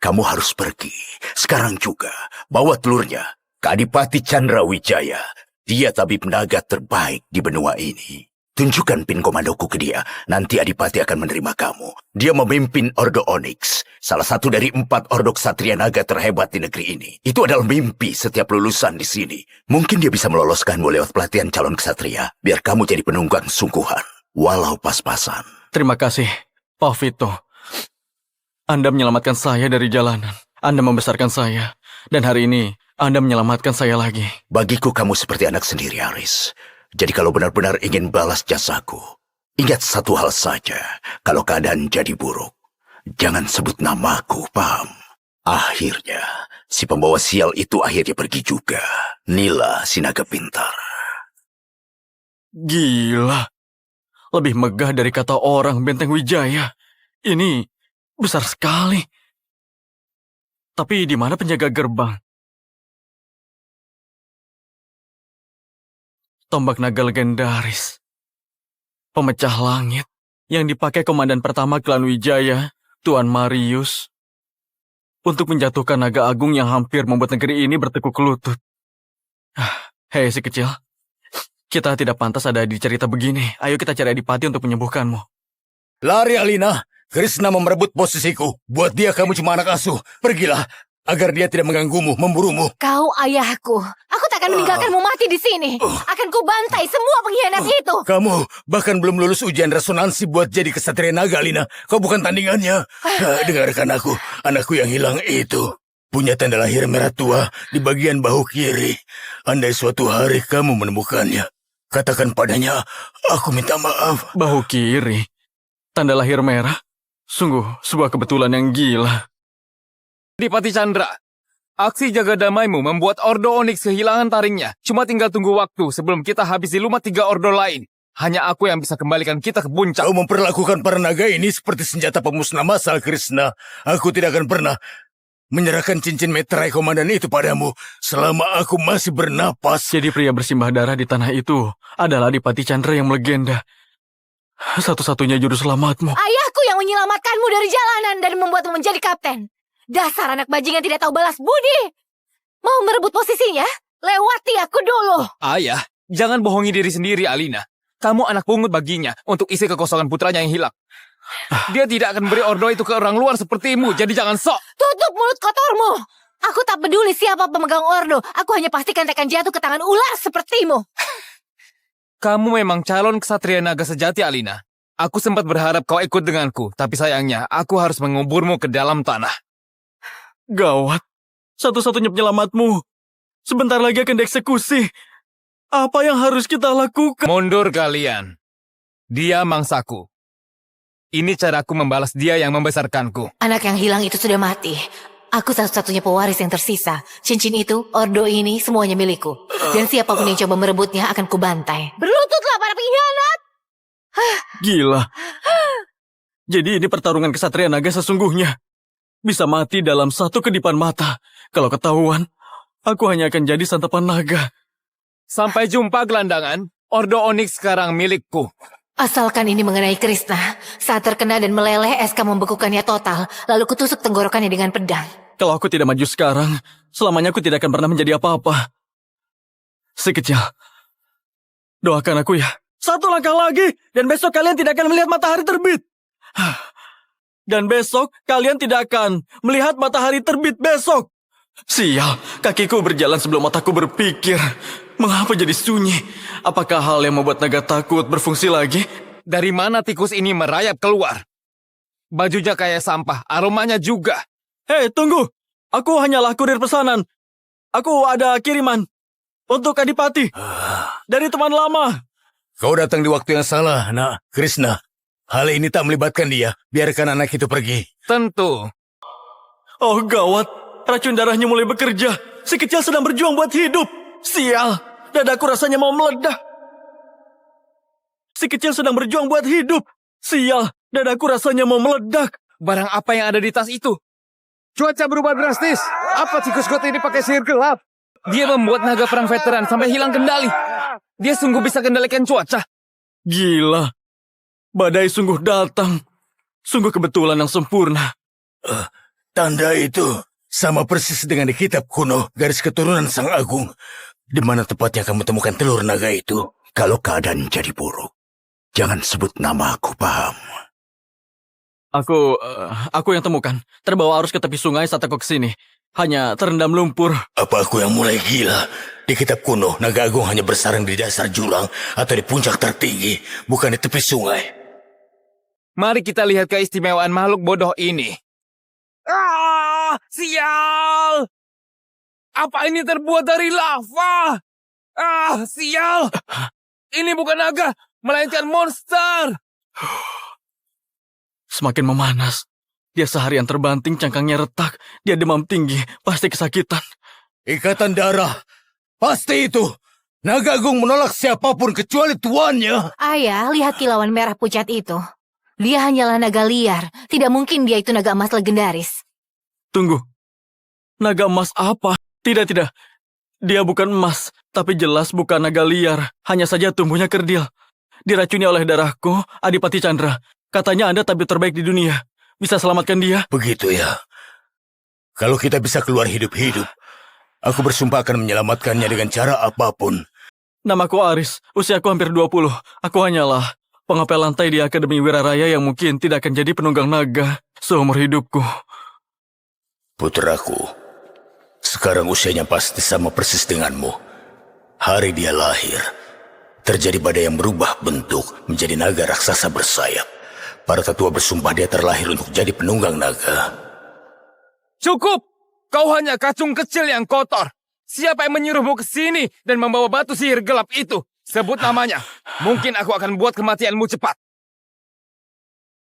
Kamu harus pergi. Sekarang juga. Bawa telurnya ke Adipati Chandra Wijaya. Dia tabib naga terbaik di benua ini. Tunjukkan pin komandoku ke dia. Nanti Adipati akan menerima kamu. Dia memimpin Ordo Onyx. Salah satu dari 4 ordo ksatria naga terhebat di negeri ini. Itu adalah mimpi setiap lulusan di sini. Mungkin dia bisa meloloskanmu lewat pelatihan calon ksatria. Biar kamu jadi penunggang sungguhan. Walau pas-pasan. Terima kasih, Pak Vito. Anda menyelamatkan saya dari jalanan. Anda membesarkan saya. Dan hari ini, Anda menyelamatkan saya lagi. Bagiku kamu seperti anak sendiri, Aris. Jadi kalau benar-benar ingin balas jasaku, ingat satu hal saja. Kalau keadaan jadi buruk, jangan sebut namaku, paham? Akhirnya, si pembawa sial itu akhirnya pergi juga. Nila, si naga pintar. Gila. Lebih megah dari kata orang Benteng Wijaya. Ini besar sekali. Tapi di mana penjaga gerbang? Tombak naga legendaris. Pemecah langit yang dipakai komandan pertama klan Wijaya, Tuan Marius, untuk menjatuhkan naga agung yang hampir membuat negeri ini bertekuk lutut. Hei si kecil, kita tidak pantas ada di cerita begini. Ayo kita cari Adipati untuk menyembuhkanmu. Lari Alina, Krishna merebut posisiku. Buat dia kamu cuma anak asuh. Pergilah, agar dia tidak mengganggumu, memburumu. Kau ayahku. Aku tak akan meninggalkanmu mati di sini. Akan ku bantai semua pengkhianat itu. Kamu bahkan belum lulus ujian resonansi buat jadi kesatria naga, Alina. Kau bukan tandingannya. Dengarkan aku, anakku yang hilang itu punya tanda lahir merah tua di bagian bahu kiri. Andai suatu hari kamu menemukannya, katakan padanya, aku minta maaf. Bahu kiri, tanda lahir merah. Sungguh sebuah kebetulan yang gila. Adipati Chandra, aksi jaga damaimu membuat Ordo Onyx kehilangan taringnya. Cuma tinggal tunggu waktu sebelum kita habisi lumat 3 ordo lain. Hanya aku yang bisa kembalikan kita ke puncak. Kau memperlakukan para naga ini seperti senjata pemusnah massal, Krishna. Aku tidak akan pernah. menyerahkan cincin meterai komandan itu padamu selama aku masih bernapas. Jadi pria bersimbah darah di tanah itu adalah Adipati Chandra yang melegenda. Satu-satunya juru selamatmu. Ayahku yang menyelamatkanmu dari jalanan dan membuatmu menjadi kapten. Dasar anak bajingan tidak tahu balas budi. Mau merebut posisinya? Lewati aku dulu. Ayah, jangan bohongi diri sendiri, Alina. Kamu anak pungut baginya untuk isi kekosongan putranya yang hilang. Dia tidak akan beri ordo itu ke orang luar sepertimu, jadi jangan sok. Tutup mulut kotormu. Aku tak peduli siapa pemegang ordo. Aku hanya pastikan takkan jatuh ke tangan ular sepertimu. Kamu memang calon ksatria naga sejati, Alina. Aku sempat berharap kau ikut denganku, tapi sayangnya aku harus menguburmu ke dalam tanah. Gawat. Satu-satunya penyelamatmu. Sebentar lagi akan dieksekusi. Apa yang harus kita lakukan? Mundur kalian. Dia mangsaku. Ini caraku membalas dia yang membesarkanku. Anak yang hilang itu sudah mati. Aku satu-satunya pewaris yang tersisa. Cincin itu, ordo ini, semuanya milikku. Dan siapapun yang coba merebutnya akan kubantai. Berlututlah para pengkhianat! Gila. Jadi ini pertarungan kesatria naga sesungguhnya. Bisa mati dalam satu kedipan mata. Kalau ketahuan, aku hanya akan jadi santapan naga. Sampai jumpa gelandangan. Ordo Onyx sekarang milikku. Asalkan ini mengenai Krishna, saat terkena dan meleleh, SK membekukannya total, lalu kutusuk tenggorokannya dengan pedang. Kalau aku tidak maju sekarang, selamanya aku tidak akan pernah menjadi apa-apa. Si kecil, doakan aku ya. Satu langkah lagi, dan besok kalian tidak akan melihat matahari terbit. Dan besok kalian tidak akan melihat matahari terbit besok. Sial, kakiku berjalan sebelum otakku berpikir. Mengapa jadi sunyi? Apakah hal yang membuat naga takut berfungsi lagi? Dari mana tikus ini merayap keluar? Bajunya kayak sampah, aromanya juga. Hei, tunggu. Aku hanyalah kurir pesanan. Aku ada kiriman untuk Adipati. Dari teman lama. Kau datang di waktu yang salah, nak. Krishna, hal ini tak melibatkan dia. Biarkan anak itu pergi. Tentu. Oh gawat, racun darahnya mulai bekerja. Si kecil sedang berjuang buat hidup. Sial, dadaku rasanya mau meledak. Si kecil sedang berjuang buat hidup. Sial, dadaku rasanya mau meledak. Barang apa yang ada di tas itu? Cuaca berubah drastis. Apa tikus got ini pakai sihir gelap? Dia membuat naga perang veteran sampai hilang kendali. Dia sungguh bisa kendalikan cuaca. Gila, badai sungguh datang. Sungguh kebetulan yang sempurna. Tanda itu sama persis dengan di kitab kuno garis keturunan Sang Agung. Di mana tepatnya kamu temukan telur naga itu? Kalau keadaan jadi buruk, jangan sebut nama aku, paham? Aku yang temukan. Terbawa arus ke tepi sungai saat aku kesini. Hanya terendam lumpur. Apa aku yang mulai gila? Di kitab kuno, naga agung hanya bersarang di dasar jurang atau di puncak tertinggi, bukan di tepi sungai. Mari kita lihat keistimewaan makhluk bodoh ini. Ah, sial! Apa ini terbuat dari lava? Ah, sial! Ini bukan naga, melainkan monster. Semakin memanas. Dia seharian terbanting, cangkangnya retak. Dia demam tinggi, pasti kesakitan. Ikatan darah, pasti itu. Naga agung menolak siapapun kecuali tuannya. Ayah, lihat kilauan merah pucat itu. Dia hanyalah naga liar. Tidak mungkin dia itu naga emas legendaris. Tunggu. Naga emas apa? Tidak. Dia bukan emas, tapi jelas bukan naga liar. Hanya saja tumbuhnya kerdil. Diracuni oleh darahku, Adipati Chandra. Katanya Anda tabib terbaik di dunia. Bisa selamatkan dia? Begitu ya. Kalau kita bisa keluar hidup-hidup, aku bersumpah akan menyelamatkannya dengan cara apapun. Namaku Aris, usiaku hampir 20. Aku hanyalah pengapel lantai di Akademi Wiraraya yang mungkin tidak akan jadi penunggang naga seumur hidupku. Putraku, sekarang usianya pasti sama persis denganmu. Hari dia lahir, terjadi badai yang berubah bentuk menjadi naga raksasa bersayap. Para tetua bersumpah dia terlahir untuk jadi penunggang naga. Cukup! Kau hanya kacung kecil yang kotor. Siapa yang menyuruhmu ke sini dan membawa batu sihir gelap itu? Sebut namanya. Mungkin aku akan buat kematianmu cepat.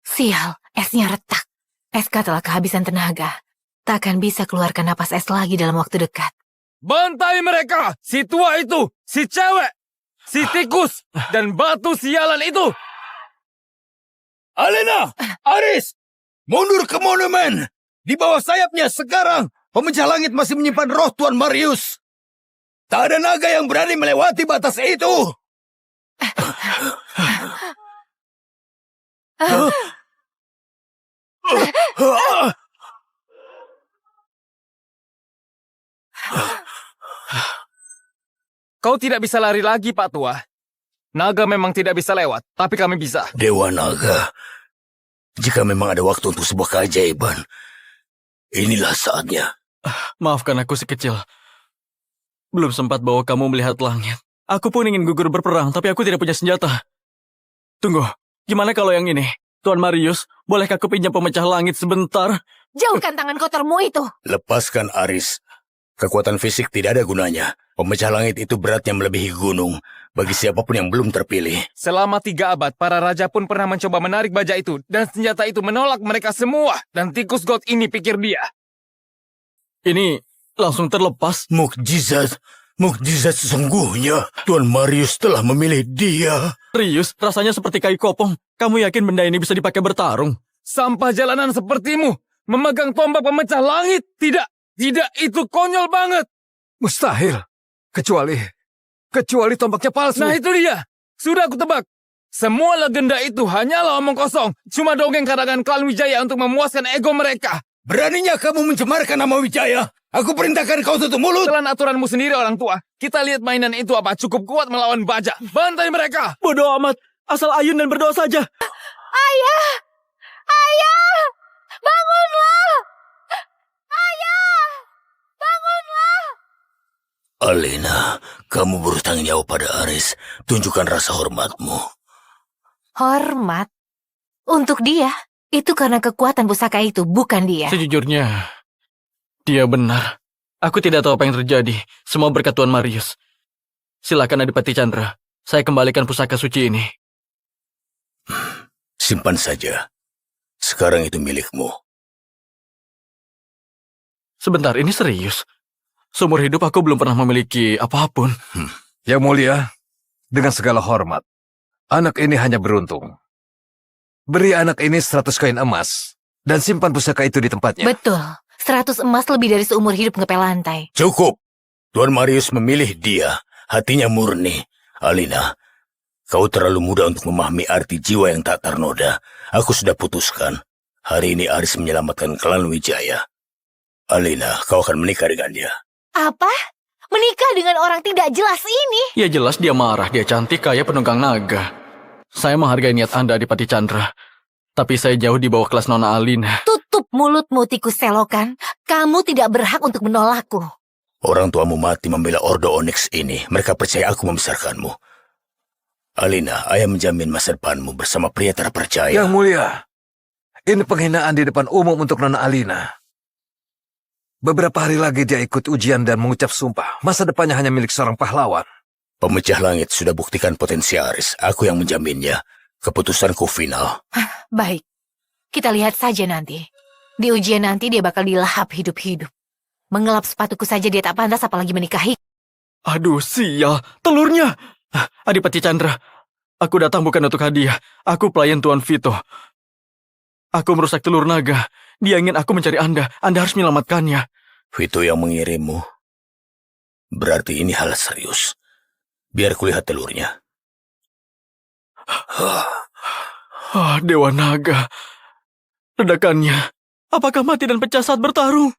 Sial, esnya retak. SK telah kehabisan tenaga. Tak akan bisa keluarkan napas es lagi dalam waktu dekat. Bantai mereka! Si tua itu! Si cewek! Si tikus! Dan batu sialan itu! Alina! Aris! Mundur ke monumen! Di bawah sayapnya sekarang, pemecah langit masih menyimpan roh Tuan Marius. Tak ada naga yang berani melewati batas itu. Kau tidak bisa lari lagi, Pak Tua. Naga memang tidak bisa lewat, tapi kami bisa. Dewa Naga, jika memang ada waktu untuk sebuah keajaiban, inilah saatnya. Maafkan aku si kecil. Belum sempat bawa kamu melihat langit. Aku pun ingin gugur berperang, tapi aku tidak punya senjata. Tunggu, gimana kalau yang ini? Tuan Marius, bolehkah aku pinjam pemecah langit sebentar? Jauhkan tangan kotormu itu. Lepaskan Aris. Kekuatan fisik tidak ada gunanya. Pemecah langit itu beratnya melebihi gunung. Bagi siapapun yang belum terpilih. Selama 3 abad, para raja pun pernah mencoba menarik baja itu, dan senjata itu menolak mereka semua. Dan tikus god ini, pikir dia. Ini langsung terlepas. Mukjizat. Mukjizat sesungguhnya. Tuan Marius telah memilih dia. Rius, rasanya seperti kayu kopong. Kamu yakin benda ini bisa dipakai bertarung? Sampah jalanan sepertimu, memegang tombak pemecah langit. Tidak, itu konyol banget. Mustahil. Kecuali tombaknya palsu. Nah itu dia, sudah aku tebak. Semua legenda itu hanyalah omong kosong. Cuma dongeng karangan klan Wijaya untuk memuaskan ego mereka. Beraninya kamu mencemarkan nama Wijaya? Aku perintahkan kau tutup mulut. Telan aturanmu sendiri orang tua. Kita lihat mainan itu apa cukup kuat melawan baja. Bantai mereka. Bodoh amat. Asal ayun dan berdoa saja. Ayah! Ayah! Bangunlah! Ayah! Bangunlah! Alina, kamu bertanggung jawab pada Aris. Tunjukkan rasa hormatmu. Hormat? Untuk dia? Itu karena kekuatan pusaka itu, bukan dia. Sejujurnya, dia benar. Aku tidak tahu apa yang terjadi. Semua berkat Tuan Marius. Silakan Adipati Chandra. Saya kembalikan pusaka suci ini. Simpan saja. Sekarang itu milikmu. Sebentar, ini serius. Seumur hidup aku belum pernah memiliki apapun. Yang mulia, dengan segala hormat, anak ini hanya beruntung. Beri anak ini 100 koin emas, dan simpan pusaka itu di tempatnya. Betul. 100 emas lebih dari seumur hidup ngepel lantai. Cukup. Tuan Marius memilih dia. Hatinya murni. Alina, kau terlalu muda untuk memahami arti jiwa yang tak ternoda. Aku sudah putuskan. Hari ini Aris menyelamatkan klan Wijaya. Alina, kau akan menikah dengan dia. Apa? Menikah dengan orang tidak jelas ini? Ya jelas dia marah, dia cantik, kaya, penunggang naga. Saya menghargai niat Anda, Adipati Chandra. Tapi saya jauh di bawah kelas Nona Alina. Tutup mulutmu, tikus selokan. Kamu tidak berhak untuk menolakku. Orang tuamu mati membela Ordo Onyx ini. Mereka percaya aku membesarkanmu. Alina, ayah menjamin masa depanmu bersama pria terpercaya. Yang mulia, ini penghinaan di depan umum untuk Nona Alina. Beberapa hari lagi dia ikut ujian dan mengucap sumpah. Masa depannya hanya milik seorang pahlawan. Pemecah langit sudah buktikan potensi Aris. Aku yang menjaminnya. Keputusanku final. Baik, kita lihat saja nanti. Di ujian nanti dia bakal dilahap hidup-hidup. Mengelap sepatuku saja dia tak pantas apalagi menikahi. Aduh, sial. Telurnya. Adipati Chandra, aku datang bukan untuk hadiah. Aku pelayan Tuan Vito. Aku merusak telur naga. Dia ingin aku mencari Anda. Anda harus menyelamatkannya. Vito yang mengirimmu. Berarti ini hal serius. Biar kulihat telurnya. Dewa Naga. Ledakannya. Apakah mati dan pecah saat bertarung?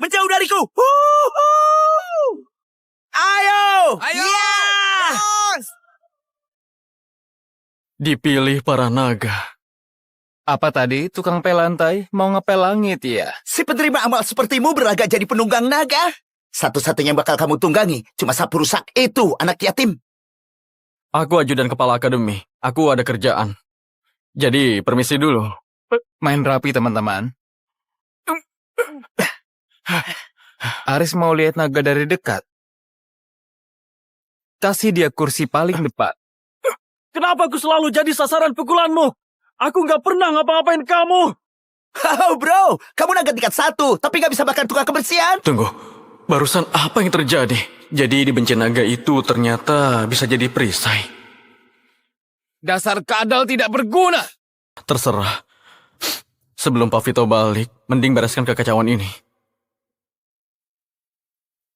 Menjauh dariku! Ayo! Ayo! Dipilih para naga. Apa tadi? Tukang pel lantai? Mau ngepel langit ya? Si penerima amal sepertimu berlagak jadi penunggang naga. Satu-satunya yang bakal kamu tunggangi cuma sapu rusak itu, anak yatim. Aku ajudan kepala akademi. Aku ada kerjaan. Jadi, permisi dulu. Main rapi teman-teman. Aris mau lihat naga dari dekat. Kasih dia kursi paling depan. Kenapa aku selalu jadi sasaran pukulanmu? Aku nggak pernah ngapa-ngapain kamu. Oh bro, kamu naga tingkat 1, tapi nggak bisa bahkan tukang kebersihan. Tunggu, barusan apa yang terjadi? Jadi dibenci naga itu ternyata bisa jadi perisai. Dasar kadal tidak berguna. Terserah. Sebelum Pak Vito balik, mending bereskan kekacauan ini.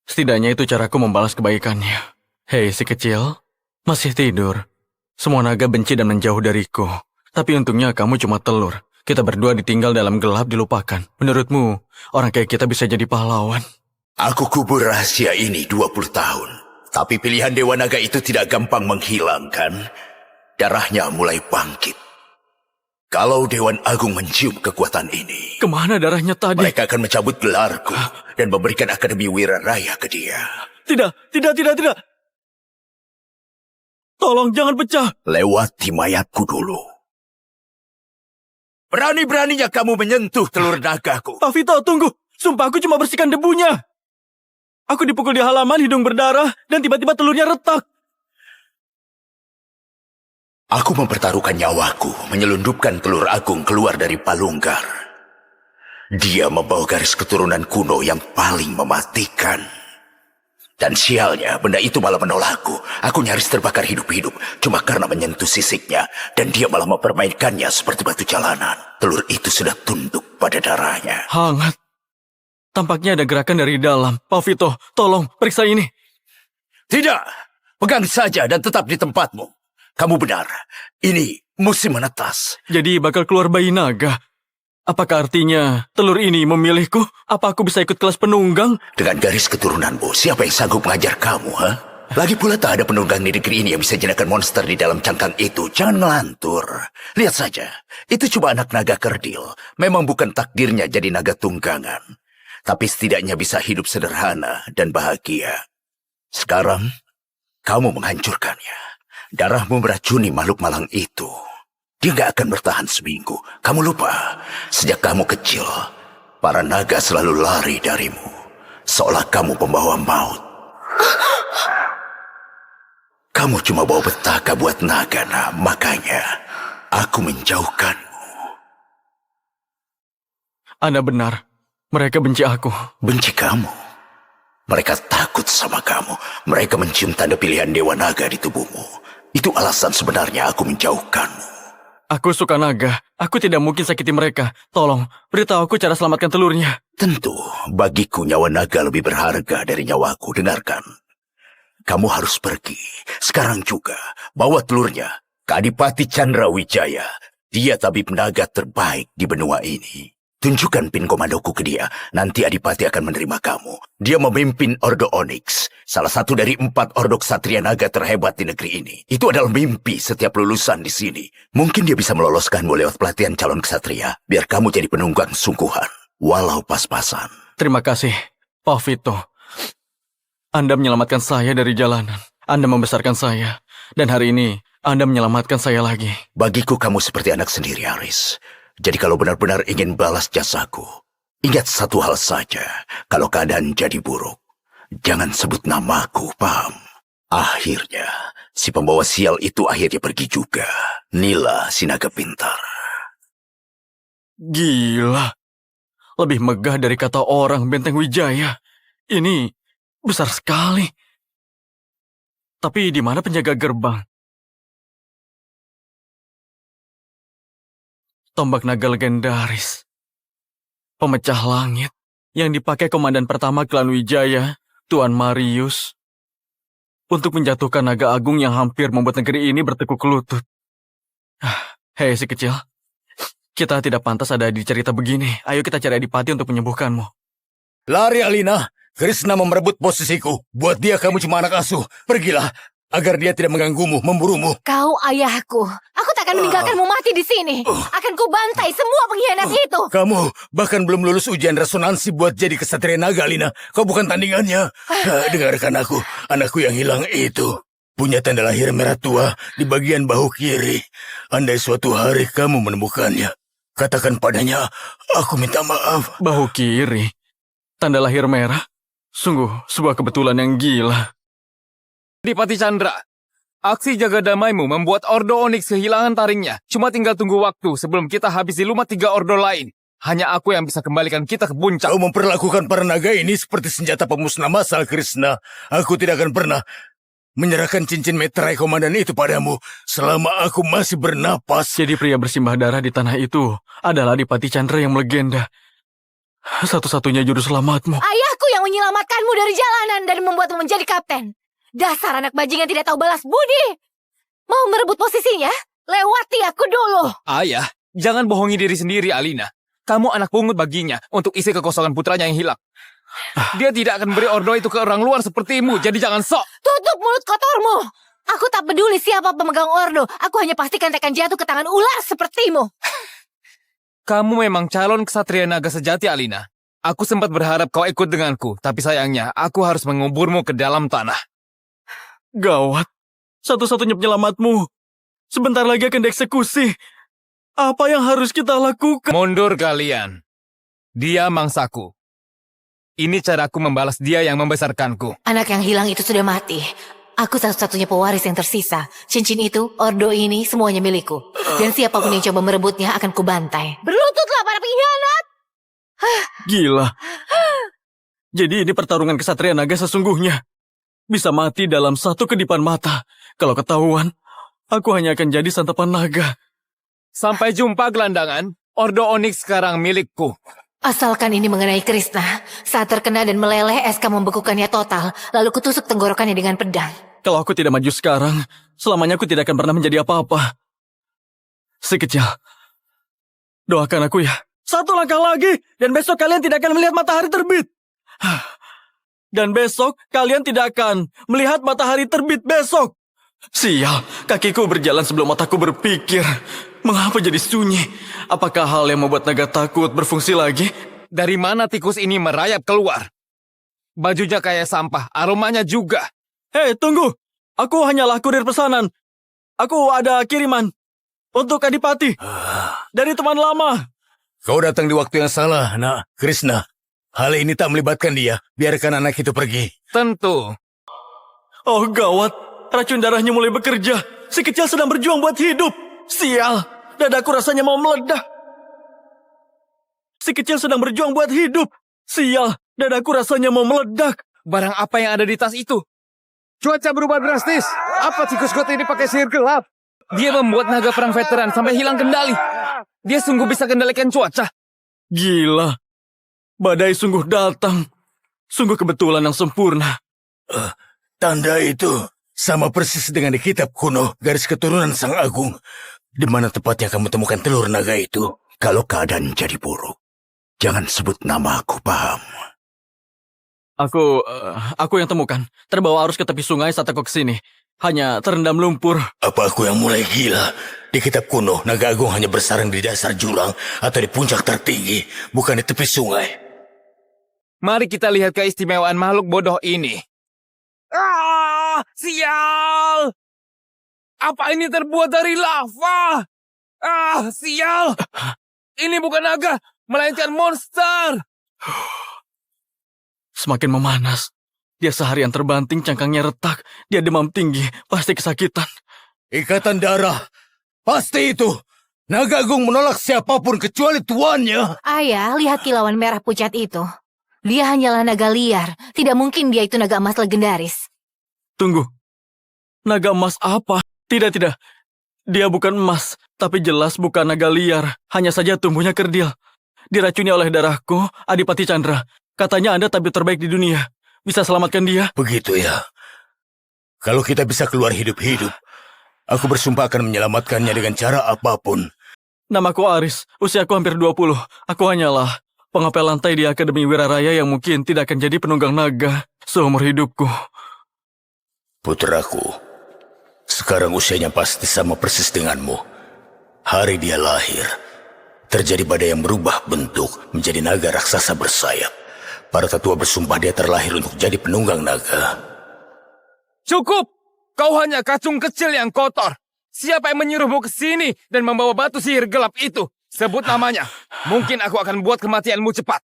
Setidaknya itu caraku membalas kebaikannya. Hei si kecil, masih tidur. Semua naga benci dan menjauh dariku. Tapi untungnya kamu cuma telur. Kita berdua ditinggal dalam gelap dilupakan. Menurutmu, orang kayak kita bisa jadi pahlawan? Aku kubur rahasia ini 20 tahun. Tapi pilihan Dewa Naga itu tidak gampang menghilangkan. Darahnya mulai bangkit. Kalau Dewan Agung mencium kekuatan ini, Kemana darahnya tadi? mereka akan mencabut gelarku dan memberikan Akademi Wira Raya ke dia. Tidak. Tolong jangan pecah. Lewati mayatku dulu. Berani-beraninya kamu menyentuh telur nagaku. Pak Vito, tunggu. Sumpah aku cuma bersihkan debunya. Aku dipukul di halaman, hidung berdarah, dan tiba-tiba telurnya retak. Aku mempertaruhkan nyawaku menyelundupkan telur agung keluar dari palunggar. Dia membawa garis keturunan kuno yang paling mematikan. Dan sialnya, benda itu malah menolakku. Aku nyaris terbakar hidup-hidup cuma karena menyentuh sisiknya. Dan dia malah mempermainkannya seperti batu jalanan. Telur itu sudah tunduk pada darahnya. Hangat. Tampaknya ada gerakan dari dalam. Pak Vito, tolong periksa ini. Tidak, pegang saja dan tetap di tempatmu. Kamu benar, ini musim menetas. Jadi bakal keluar bayi naga. Apakah artinya telur ini memilihku? Apa aku bisa ikut kelas penunggang? Dengan garis keturunanmu, siapa yang sanggup mengajar kamu, ha? Lagi pula tak ada penunggang di negeri ini yang bisa jenakkan monster di dalam cangkang itu. Jangan ngelantur. Lihat saja, itu cuma anak naga kerdil. Memang bukan takdirnya jadi naga tunggangan. Tapi setidaknya bisa hidup sederhana dan bahagia. Sekarang, kamu menghancurkannya. Darahmu meracuni makhluk malang itu. Dia gak akan bertahan seminggu. Kamu lupa, sejak kamu kecil, para naga selalu lari darimu. Seolah kamu pembawa maut. Kamu cuma bawa petaka buat naga, nah. Makanya, aku menjauhkanmu. Anda benar. Mereka benci aku. Benci kamu? Mereka takut sama kamu. Mereka mencium tanda pilihan Dewa Naga di tubuhmu. Itu alasan sebenarnya aku menjauhkanmu. Aku suka naga. Aku tidak mungkin sakiti mereka. Tolong, beritahu aku cara selamatkan telurnya. Tentu, bagiku nyawa naga lebih berharga dari nyawaku. Dengarkan. Kamu harus pergi. Sekarang juga. Bawa telurnya ke Adipati Chandra Wijaya. Dia tabib naga terbaik di benua ini. Tunjukkan pin komandoku ke dia. Nanti Adipati akan menerima kamu. Dia memimpin Ordo Onyx. Salah satu dari 4 ordo ksatria naga terhebat di negeri ini. Itu adalah mimpi setiap lulusan di sini. Mungkin dia bisa meloloskanmu lewat pelatihan calon ksatria. Biar kamu jadi penunggang sungguhan. Walau pas-pasan. Terima kasih, Pak Vito. Anda menyelamatkan saya dari jalanan. Anda membesarkan saya. Dan hari ini, Anda menyelamatkan saya lagi. Bagiku kamu seperti anak sendiri, Aris. Jadi kalau benar-benar ingin balas jasaku, ingat satu hal saja. Kalau keadaan jadi buruk, jangan sebut namaku, paham? Akhirnya, si pembawa sial itu akhirnya pergi juga. Nila, si naga pintar. Gila. Lebih megah dari kata orang Benteng Wijaya. Ini besar sekali. Tapi di mana penjaga gerbang? Tombak naga legendaris. Pemecah langit yang dipakai komandan pertama klan Wijaya, Tuan Marius, untuk menjatuhkan naga agung yang hampir membuat negeri ini bertekuk lutut. Hei si kecil, kita tidak pantas ada di cerita begini. Ayo kita cari Adipati untuk menyembuhkanmu. Lari Alina, Krishna merebut posisiku. Buat dia kamu cuma anak asuh. Pergilah, agar dia tidak mengganggumu, memburumu. Kau ayahku. Aku tak akan meninggalkanmu mati di sini. Akan ku bantai semua pengkhianat itu. Kamu bahkan belum lulus ujian resonansi buat jadi kesatria naga, Alina. Kau bukan tandingannya. Dengarkan aku, anakku yang hilang itu punya tanda lahir merah tua di bagian bahu kiri. Andai suatu hari kamu menemukannya, katakan padanya, aku minta maaf. Bahu kiri, tanda lahir merah. Sungguh sebuah kebetulan yang gila. Adipati Chandra, aksi jaga damaimu membuat Ordo Onyx kehilangan taringnya. Cuma tinggal tunggu waktu sebelum kita habisi lumat 3 ordo lain. Hanya aku yang bisa kembalikan kita ke puncak. Kau memperlakukan para naga ini seperti senjata pemusnah massal, Krishna. Aku tidak akan pernah menyerahkan cincin meterai komandan itu padamu selama aku masih bernapas. Jadi pria bersimbah darah di tanah itu adalah Adipati Chandra yang melegenda. Satu-satunya juru selamatmu. Ayahku yang menyelamatkanmu dari jalanan dan membuatmu menjadi kapten. Dasar anak bajingan tidak tahu balas budi. Mau merebut posisinya? Lewati aku dulu. Ayah, jangan bohongi diri sendiri, Alina. Kamu anak pungut baginya untuk isi kekosongan putranya yang hilang. Dia tidak akan beri ordo itu ke orang luar sepertimu, jadi jangan sok. Tutup mulut kotormu. Aku tak peduli siapa pemegang ordo. Aku hanya pastikan tekan jatuh ke tangan ular sepertimu. Kamu memang calon ksatria naga sejati, Alina. Aku sempat berharap kau ikut denganku, tapi sayangnya aku harus menguburmu ke dalam tanah. Gawat. Satu-satunya penyelamatmu. Sebentar lagi akan dieksekusi. Apa yang harus kita lakukan? Mundur kalian. Dia mangsaku. Ini caraku membalas dia yang membesarkanku. Anak yang hilang itu sudah mati. Aku satu-satunya pewaris yang tersisa. Cincin itu, ordo ini, semuanya milikku. Dan siapapun yang coba merebutnya akan kubantai. Berlututlah para pengkhianat! Gila. Jadi ini pertarungan kesatria naga sesungguhnya. Bisa mati dalam satu kedipan mata. Kalau ketahuan, aku hanya akan jadi santapan naga. Sampai jumpa, gelandangan. Ordo Onyx sekarang milikku. Asalkan ini mengenai Krishna. Saat terkena dan meleleh, SK membekukannya total. Lalu kutusuk tenggorokannya dengan pedang. Kalau aku tidak maju sekarang, selamanya aku tidak akan pernah menjadi apa-apa. Si kecil, doakan aku ya. Satu langkah lagi, dan besok kalian tidak akan melihat matahari terbit. Dan besok kalian tidak akan melihat matahari terbit besok. Sial, kakiku berjalan sebelum mataku berpikir. Mengapa jadi sunyi? Apakah hal yang membuat naga takut berfungsi lagi? Dari mana tikus ini merayap keluar? Bajunya kayak sampah, aromanya juga. Hei, tunggu. Aku hanyalah kurir pesanan. Aku ada kiriman untuk Adipati. Dari teman lama. Kau datang di waktu yang salah, nak. Krishna, hal ini tak melibatkan dia. Biarkan anak itu pergi. Tentu. Oh gawat, racun darahnya mulai bekerja. Si kecil sedang berjuang buat hidup. Sial, dadaku rasanya mau meledak. Si kecil sedang berjuang buat hidup. Sial, dadaku rasanya mau meledak. Barang apa yang ada di tas itu? Cuaca berubah drastis. Apa tikus got ini pakai sihir gelap? Dia membuat naga perang veteran sampai hilang kendali. Dia sungguh bisa kendalikan cuaca. Gila, badai sungguh datang. Sungguh kebetulan yang sempurna. Tanda itu sama persis dengan di kitab kuno, garis keturunan Sang Agung. Di mana tepatnya kamu temukan telur naga itu? Kalau keadaan jadi buruk, jangan sebut nama aku, paham? Aku yang temukan. Terbawa arus ke tepi sungai saat aku kesini. Hanya terendam lumpur. Apa aku yang mulai gila? Di kitab kuno, naga agung hanya bersarang di dasar jurang atau di puncak tertinggi, bukan di tepi sungai. Mari kita lihat keistimewaan makhluk bodoh ini. Ah, sial! Apa ini terbuat dari lava? Ah, sial! Ini bukan naga, melainkan monster. Semakin memanas. Dia seharian terbanting, cangkangnya retak. Dia demam tinggi, pasti kesakitan. Ikatan darah, pasti itu. Naga agung menolak siapapun kecuali tuannya. Ayah, lihat kilauan merah pucat itu. Dia hanyalah naga liar. Tidak mungkin dia itu naga emas legendaris. Tunggu. Naga emas apa? Tidak. Dia bukan emas, tapi jelas bukan naga liar. Hanya saja tumbuhnya kerdil. Diracuni oleh darahku, Adipati Chandra. Katanya Anda tabib terbaik di dunia. Bisa selamatkan dia? Begitu ya. Kalau kita bisa keluar hidup-hidup, aku bersumpah akan menyelamatkannya dengan cara apapun. Namaku Aris, usiaku hampir 20. Aku hanyalah pengapel lantai di Akademi Wiraraya yang mungkin tidak akan jadi penunggang naga seumur hidupku. Putraku, sekarang usianya pasti sama persis denganmu. Hari dia lahir, terjadi badai yang berubah bentuk menjadi naga raksasa bersayap. Para tetua bersumpah dia terlahir untuk jadi penunggang naga. Cukup! Kau hanya kacung kecil yang kotor. Siapa yang menyuruhmu ke sini dan membawa batu sihir gelap itu? Sebut namanya. Mungkin aku akan buat kematianmu cepat.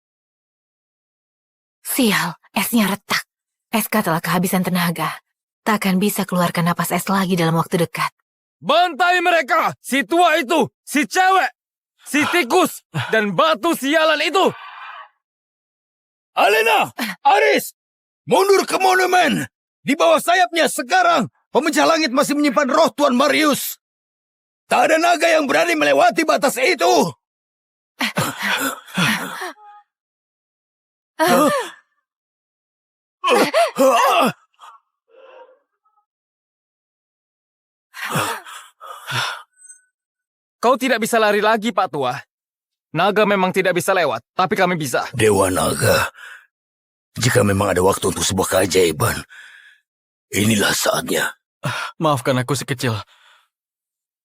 Sial, esnya retak. SK telah kehabisan tenaga. Tak akan bisa keluarkan napas es lagi dalam waktu dekat. Bantai mereka! Si tua itu! Si cewek! Si tikus! Dan batu sialan itu! Alina! Aris! Mundur ke monumen! Di bawah sayapnya sekarang, pemecah langit masih menyimpan roh Tuan Marius. Tak ada naga yang berani melewati batas itu. Kau tidak bisa lari lagi, Pak Tua. Naga memang tidak bisa lewat, tapi kami bisa. Dewa Naga, jika memang ada waktu untuk sebuah keajaiban, inilah saatnya. Maafkan aku si kecil.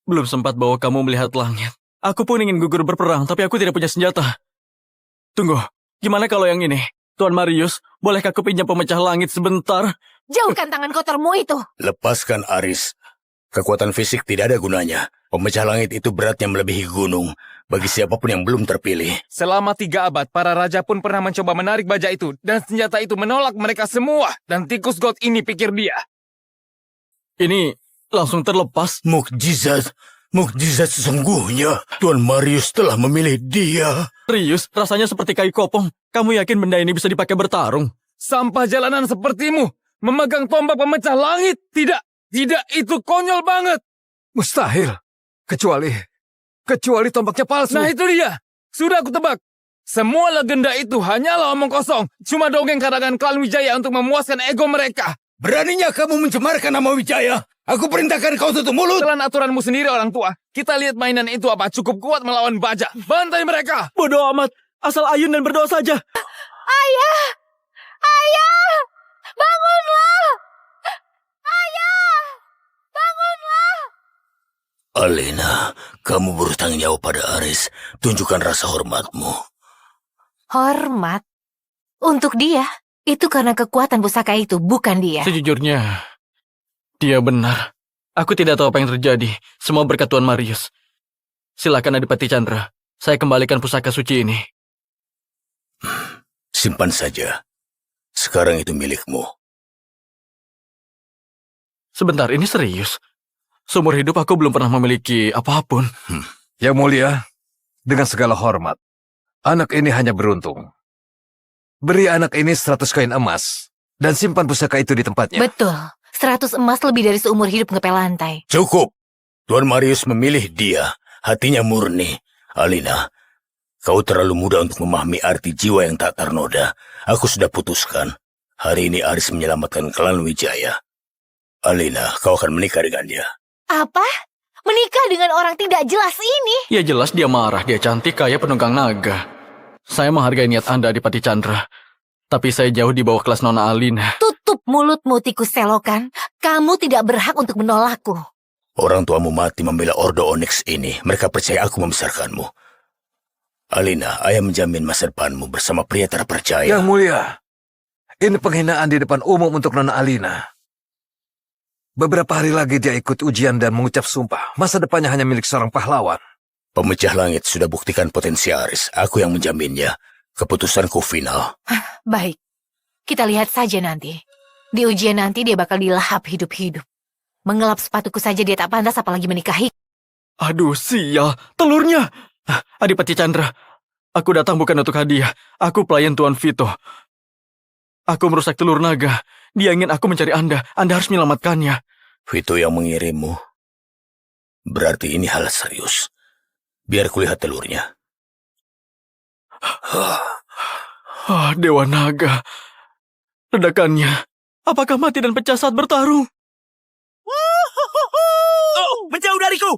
Belum sempat bawa kamu melihat langit. Aku pun ingin gugur berperang, tapi aku tidak punya senjata. Tunggu, gimana kalau yang ini? Tuan Marius, bolehkah aku pinjam pemecah langit sebentar? Jauhkan tangan kotormu itu. Lepaskan Aris. Kekuatan fisik tidak ada gunanya. Pemecah langit itu beratnya melebihi gunung. Bagi siapapun yang belum terpilih. Selama 3 abad, para raja pun pernah mencoba menarik baja itu, dan senjata itu menolak mereka semua. Dan tikus god ini, pikir dia. Ini langsung terlepas. Mukjizat. Mukjizat sesungguhnya. Tuan Marius telah memilih dia. Rius, rasanya seperti kayu kopong. Kamu yakin benda ini bisa dipakai bertarung? Sampah jalanan sepertimu, memegang tombak pemecah langit. Tidak, itu konyol banget. Mustahil. Kecuali tombaknya palsu. Nah itu dia, sudah aku tebak. Semua legenda itu hanyalah omong kosong. Cuma dongeng karangan klan Wijaya untuk memuaskan ego mereka. Beraninya kamu mencemarkan nama Wijaya? Aku perintahkan kau tutup mulut. Telan aturanmu sendiri, orang tua. Kita lihat mainan itu apa cukup kuat melawan baja. Bantai mereka. Bodoh amat. Asal ayun dan berdoa saja. Ayah! Ayah! Bangunlah! Ayah! Bangunlah! Alina, kamu bertanggung jawab pada Aris. Tunjukkan rasa hormatmu. Hormat? Untuk dia? Itu karena kekuatan pusaka itu, bukan dia. Sejujurnya, dia benar. Aku tidak tahu apa yang terjadi. Semua berkat Tuan Marius. Silakan Adipati Chandra. Saya kembalikan pusaka suci ini. Simpan saja. Sekarang itu milikmu. Sebentar, ini serius. Seumur hidup aku belum pernah memiliki apapun. Yang mulia, dengan segala hormat, anak ini hanya beruntung. Beri anak ini 100 koin emas, dan simpan pusaka itu di tempatnya. Betul. 100 emas lebih dari seumur hidup ngepel lantai. Cukup. Tuan Marius memilih dia. Hatinya murni. Alina, kau terlalu muda untuk memahami arti jiwa yang tak ternoda. Aku sudah putuskan. Hari ini Aris menyelamatkan klan Wijaya. Alina, kau akan menikah dengan dia. Apa? Menikah dengan orang tidak jelas ini? Ya jelas dia marah, dia cantik kayak penunggang naga. Saya menghargai niat Anda, Adipati Chandra. Tapi saya jauh di bawah kelas Nona Alina. Tutup mulutmu, tikus selokan. Kamu tidak berhak untuk menolakku. Orang tuamu mati membela Ordo Onyx ini. Mereka percaya aku membesarkanmu. Alina, ayah menjamin masa depanmu bersama pria terpercaya. Yang mulia, ini penghinaan di depan umum untuk Nona Alina. Beberapa hari lagi dia ikut ujian dan mengucap sumpah. Masa depannya hanya milik seorang pahlawan. Pemecah langit sudah buktikan potensi Aris. Aku yang menjaminnya. Keputusanku final. Baik, kita lihat saja nanti. Di ujian nanti dia bakal dilahap hidup-hidup. Mengelap sepatuku saja dia tak pantas, apalagi menikahi. Aduh, sial. Telurnya. Adipati Chandra, aku datang bukan untuk hadiah. Aku pelayan Tuan Vito. Aku merusak telur naga. Dia ingin aku mencari Anda. Anda harus menyelamatkannya. Vito yang mengirimmu. Berarti ini hal serius. Biar kulihat telurnya. Dewa Naga. Ledakannya. Apakah mati dan pecah saat bertarung? Menjauh dariku!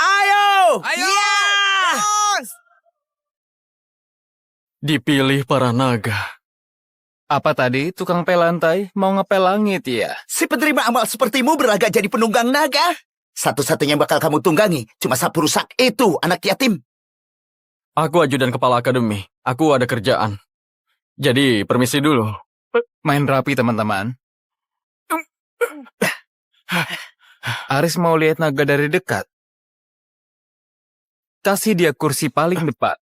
Ayo! Ayo! Dipilih para naga. Apa tadi, tukang pelantai? Mau ngepel langit ya? Si penerima amal sepertimu berlagak jadi penunggang naga. Satu-satunya yang bakal kamu tunggangi cuma sapu rusak itu, anak yatim. Aku ajudan kepala akademi. Aku ada kerjaan. Jadi, permisi dulu. Main rapi, teman-teman. Aris mau lihat naga dari dekat. Kasih dia kursi paling depan.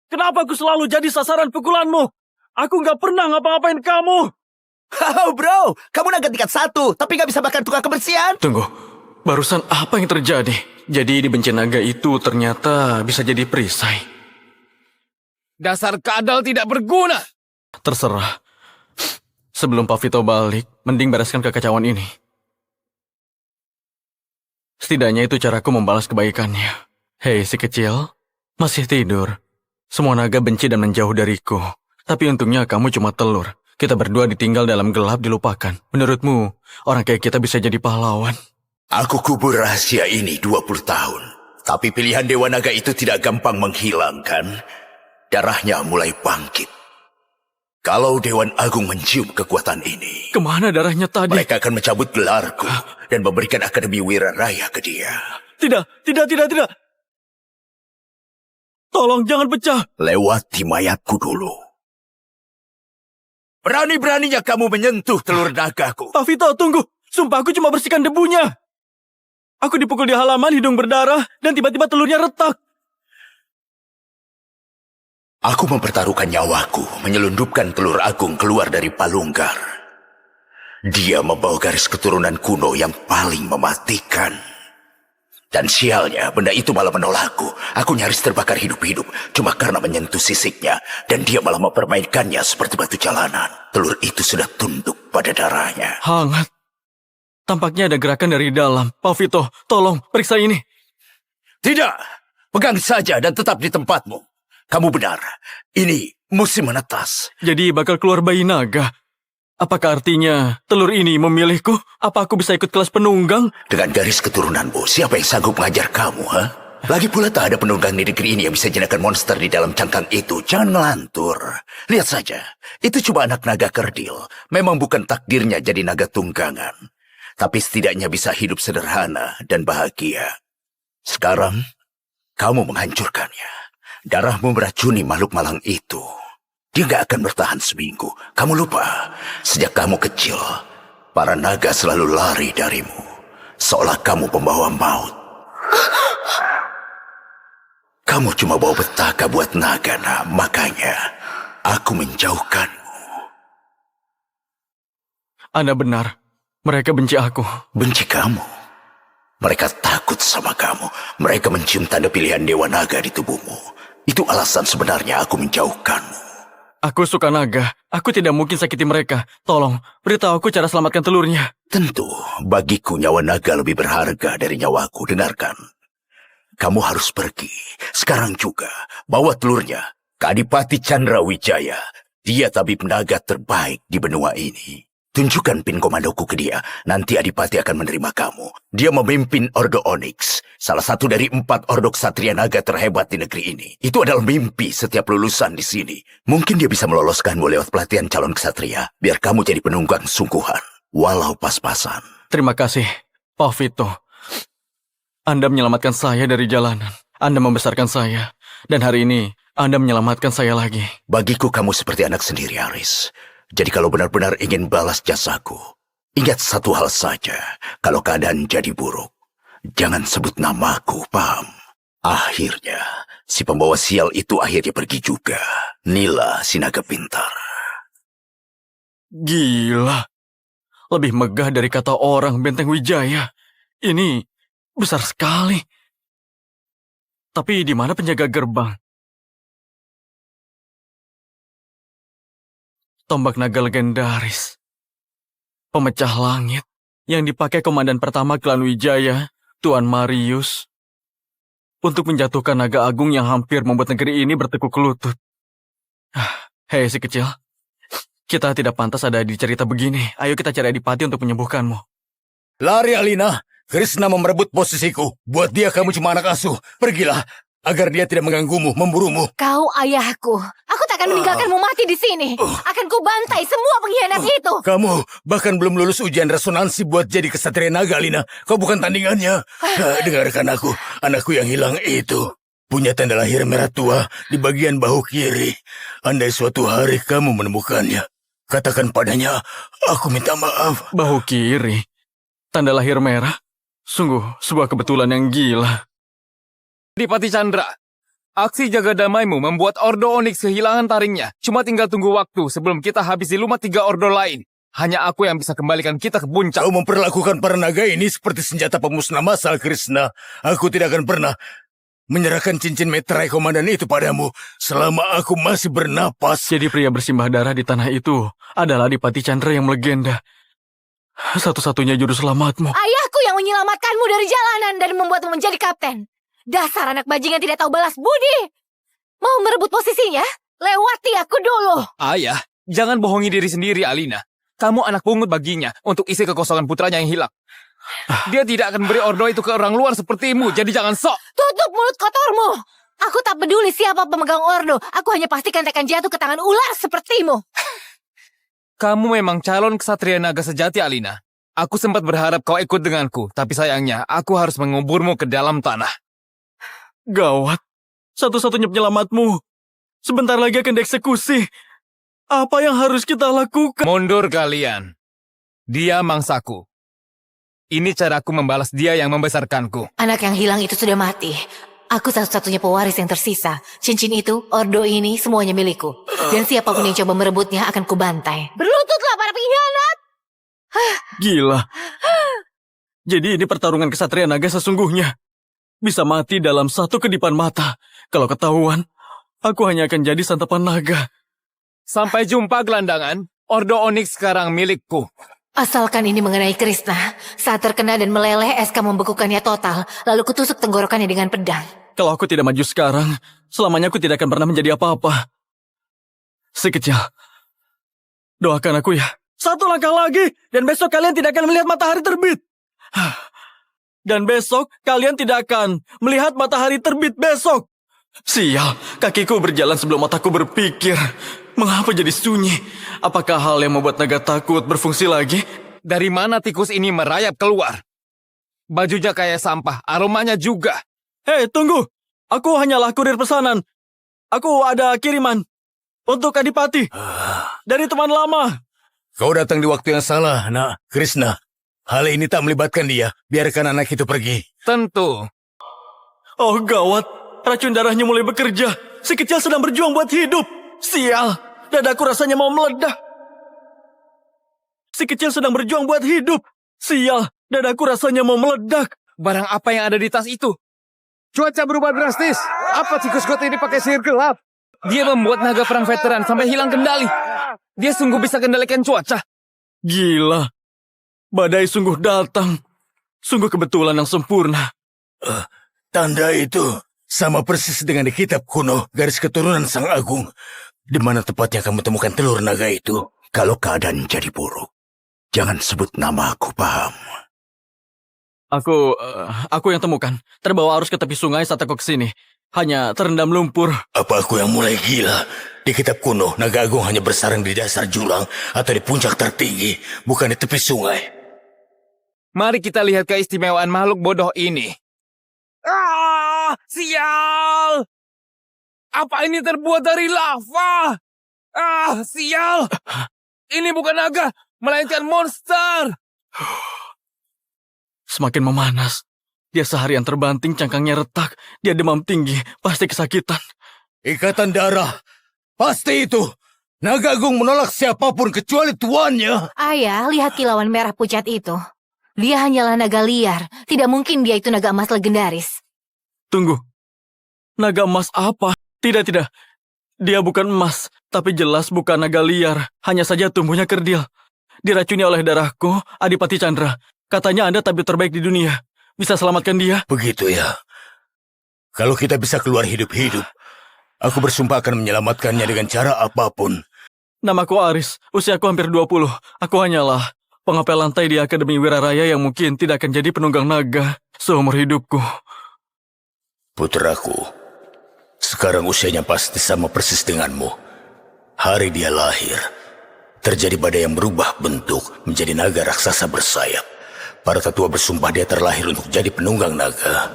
Kenapa aku selalu jadi sasaran pukulanmu? Aku nggak pernah ngapa-ngapain kamu. Oh bro, kamu naga tingkat 1, tapi nggak bisa bahkan tukang kebersihan. Tunggu, barusan apa yang terjadi? Jadi dibenci naga itu ternyata bisa jadi perisai. Dasar kadal tidak berguna. Terserah. Sebelum Pak Vito balik, mending bereskan kekacauan ini. Setidaknya itu caraku membalas kebaikannya. Hei si kecil, masih tidur. Semua naga benci dan menjauh dariku. Tapi untungnya kamu cuma telur. Kita berdua ditinggal dalam gelap dilupakan. Menurutmu, orang kayak kita bisa jadi pahlawan? Aku kubur rahasia ini 20 tahun. Tapi pilihan Dewa Naga itu tidak gampang menghilangkan. Darahnya mulai bangkit. Kalau Dewan Agung mencium kekuatan ini, Kemana darahnya tadi? mereka akan mencabut gelarku dan memberikan Akademi Wira Raya ke dia. Tidak. Tolong jangan pecah. Lewati mayatku dulu. Berani-beraninya kamu menyentuh telur nagaku. Pak Vito, tunggu. Sumpah aku cuma bersihkan debunya. Aku dipukul di halaman, hidung berdarah, dan tiba-tiba telurnya retak. Aku mempertaruhkan nyawaku menyelundupkan telur agung keluar dari palunggar. Dia membawa garis keturunan kuno yang paling mematikan. Dan sialnya, benda itu malah menolakku. Aku nyaris terbakar hidup-hidup cuma karena menyentuh sisiknya. Dan dia malah mempermainkannya seperti batu jalanan. Telur itu sudah tunduk pada darahnya. Hangat. Tampaknya ada gerakan dari dalam. Pak Vito, tolong periksa ini. Tidak, pegang saja dan tetap di tempatmu. Kamu benar, ini musim menetas. Jadi bakal keluar bayi naga. Apakah artinya telur ini memilihku? Apa aku bisa ikut kelas penunggang? Dengan garis keturunanmu, siapa yang sanggup mengajar kamu, ha? Lagi pula tak ada penunggang di negeri ini yang bisa jenakkan monster di dalam cangkang itu. Jangan melantur. Lihat saja, itu cuma anak naga kerdil. Memang bukan takdirnya jadi naga tunggangan. Tapi setidaknya bisa hidup sederhana dan bahagia. Sekarang, kamu menghancurkannya. Darahmu meracuni makhluk malang itu. Dia gak akan bertahan seminggu. Kamu lupa, sejak kamu kecil, para naga selalu lari darimu. Seolah kamu pembawa maut. Kamu cuma bawa petaka buat naga, nah. Makanya, aku menjauhkanmu. Anda benar. Mereka benci aku. Benci kamu? Mereka takut sama kamu. Mereka mencium tanda pilihan Dewa Naga di tubuhmu. Itu alasan sebenarnya aku menjauhkanmu. Aku suka naga. Aku tidak mungkin sakiti mereka. Tolong, beritahu aku cara selamatkan telurnya. Tentu, bagiku nyawa naga lebih berharga dari nyawaku. Dengarkan. Kamu harus pergi. Sekarang juga. Bawa telurnya ke Adipati Chandra Wijaya. Dia tabib naga terbaik di benua ini. Tunjukkan pin komandoku ke dia. Nanti Adipati akan menerima kamu. Dia memimpin Ordo Onyx. Salah satu dari 4 ordo ksatria naga terhebat di negeri ini. Itu adalah mimpi setiap lulusan di sini. Mungkin dia bisa meloloskanmu lewat pelatihan calon ksatria. Biar kamu jadi penunggang sungguhan. Walau pas-pasan. Terima kasih, Pak Vito. Anda menyelamatkan saya dari jalanan. Anda membesarkan saya. Dan hari ini, Anda menyelamatkan saya lagi. Bagiku kamu seperti anak sendiri, Aris. Jadi kalau benar-benar ingin balas jasaku, ingat satu hal saja. Kalau keadaan jadi buruk, jangan sebut namaku, paham? Akhirnya, si pembawa sial itu akhirnya pergi juga. Nila, si naga pintar. Gila. Lebih megah dari kata orang Benteng Wijaya. Ini besar sekali. Tapi di mana penjaga gerbang? Tombak naga legendaris. Pemecah langit yang dipakai komandan pertama klan Wijaya, Tuan Marius, untuk menjatuhkan naga agung yang hampir membuat negeri ini bertekuk lutut. Hei si kecil, kita tidak pantas ada di cerita begini. Ayo kita cari Adipati untuk menyembuhkanmu. Lari Alina, Krishna merebut posisiku. Buat dia kamu cuma anak asuh. Pergilah, agar dia tidak mengganggumu, memburumu. Kau ayahku. Aku tak akan meninggalkanmu mati di sini. Akan ku bantai semua pengkhianat itu. Kamu bahkan belum lulus ujian resonansi buat jadi kesatria naga, Alina. Kau bukan tandingannya. Dengarkan aku, anakku yang hilang itu punya tanda lahir merah tua di bagian bahu kiri. Andai suatu hari kamu menemukannya, katakan padanya, aku minta maaf. Bahu kiri, tanda lahir merah. Sungguh sebuah kebetulan yang gila. Adipati Chandra, aksi jaga damaimu membuat Ordo Onyx kehilangan taringnya. Cuma tinggal tunggu waktu sebelum kita habisi lumat 3 ordo lain. Hanya aku yang bisa kembalikan kita ke puncak. Kau memperlakukan para naga ini seperti senjata pemusnah massal, Krishna. Aku tidak akan pernah menyerahkan cincin meterai komandan itu padamu selama aku masih bernapas. Jadi pria bersimbah darah di tanah itu adalah Adipati Chandra yang melegenda. Satu-satunya juru selamatmu. Ayahku yang menyelamatkanmu dari jalanan dan membuatmu menjadi kapten. Dasar anak bajingan tidak tahu balas budi. Mau merebut posisinya? Lewati aku dulu. Ayah, jangan bohongi diri sendiri, Alina. Kamu anak pungut baginya untuk isi kekosongan putranya yang hilang. Dia tidak akan beri ordo itu ke orang luar sepertimu, jadi jangan sok. Tutup mulut kotormu. Aku tak peduli siapa pemegang ordo. Aku hanya pastikan takkan jatuh ke tangan ular sepertimu. Kamu memang calon ksatria naga sejati, Alina. Aku sempat berharap kau ikut denganku, tapi sayangnya aku harus menguburmu ke dalam tanah. Gawat. Satu-satunya penyelamatmu. Sebentar lagi akan dieksekusi. Apa yang harus kita lakukan? Mundur kalian. Dia mangsaku. Ini caraku membalas dia yang membesarkanku. Anak yang hilang itu sudah mati. Aku satu-satunya pewaris yang tersisa. Cincin itu, ordo ini, semuanya milikku. Dan siapapun yang coba merebutnya akan kubantai. Berlututlah para pengkhianat! Gila. Jadi ini pertarungan kesatria naga sesungguhnya. Bisa mati dalam satu kedipan mata. Kalau ketahuan, aku hanya akan jadi santapan naga. Sampai jumpa gelandangan. Ordo Onyx sekarang milikku. Asalkan ini mengenai Krishna, saat terkena dan meleleh, SK membekukannya total, lalu kutusuk tenggorokannya dengan pedang. Kalau aku tidak maju sekarang, selamanya aku tidak akan pernah menjadi apa-apa. Si kecil, doakan aku ya. Satu langkah lagi, dan besok kalian tidak akan melihat matahari terbit. Dan besok kalian tidak akan melihat matahari terbit besok. Sial, kakiku berjalan sebelum otakku berpikir. Mengapa jadi sunyi? Apakah hal yang membuat naga takut berfungsi lagi? Dari mana tikus ini merayap keluar? Bajunya kayak sampah, aromanya juga. Hei, tunggu. Aku hanyalah kurir pesanan. Aku ada kiriman untuk Adipati. Dari teman lama. Kau datang di waktu yang salah, nak. Krishna. Hal ini tak melibatkan dia. Biarkan anak itu pergi. Tentu. Oh gawat, racun darahnya mulai bekerja. Si kecil sedang berjuang buat hidup. Sial, dadaku rasanya mau meledak. Si kecil sedang berjuang buat hidup. Sial, dadaku rasanya mau meledak. Barang apa yang ada di tas itu? Cuaca berubah drastis. Apa tikus got ini pakai sihir gelap? Dia membuat naga perang veteran sampai hilang kendali. Dia sungguh bisa kendalikan cuaca. Gila, badai sungguh datang. Sungguh kebetulan yang sempurna. Tanda itu sama persis dengan di kitab kuno garis keturunan Sang Agung. Di mana tepatnya kamu temukan telur naga itu? Kalau keadaan jadi buruk, jangan sebut nama aku, paham? Aku yang temukan. Terbawa arus ke tepi sungai saat aku kesini. Hanya terendam lumpur. Apa aku yang mulai gila? Di kitab kuno, naga agung hanya bersarang di dasar jurang atau di puncak tertinggi, bukan di tepi sungai. Mari kita lihat keistimewaan makhluk bodoh ini. Ah, sial! Apa ini terbuat dari lava? Ah, sial! Ini bukan naga, melainkan monster. Semakin memanas. Dia seharian terbanting, cangkangnya retak. Dia demam tinggi, pasti kesakitan. Ikatan darah, pasti itu. Naga agung menolak siapapun kecuali tuannya. Ayah, lihat kilauan merah pucat itu. Dia hanyalah naga liar. Tidak mungkin dia itu naga emas legendaris. Tunggu. Naga emas apa? Tidak. Dia bukan emas, tapi jelas bukan naga liar. Hanya saja tumbuhnya kerdil. Diracuni oleh darahku, Adipati Chandra. Katanya Anda tabib terbaik di dunia. Bisa selamatkan dia? Begitu ya. Kalau kita bisa keluar hidup-hidup, aku bersumpah akan menyelamatkannya dengan cara apapun. Namaku Aris, usiaku hampir 20. Aku hanyalah pengapel lantai di Akademi Wiraraya yang mungkin tidak akan jadi penunggang naga seumur hidupku. Putraku, sekarang usianya pasti sama persis denganmu. Hari dia lahir, terjadi badai yang berubah bentuk menjadi naga raksasa bersayap. Para tetua bersumpah dia terlahir untuk jadi penunggang naga.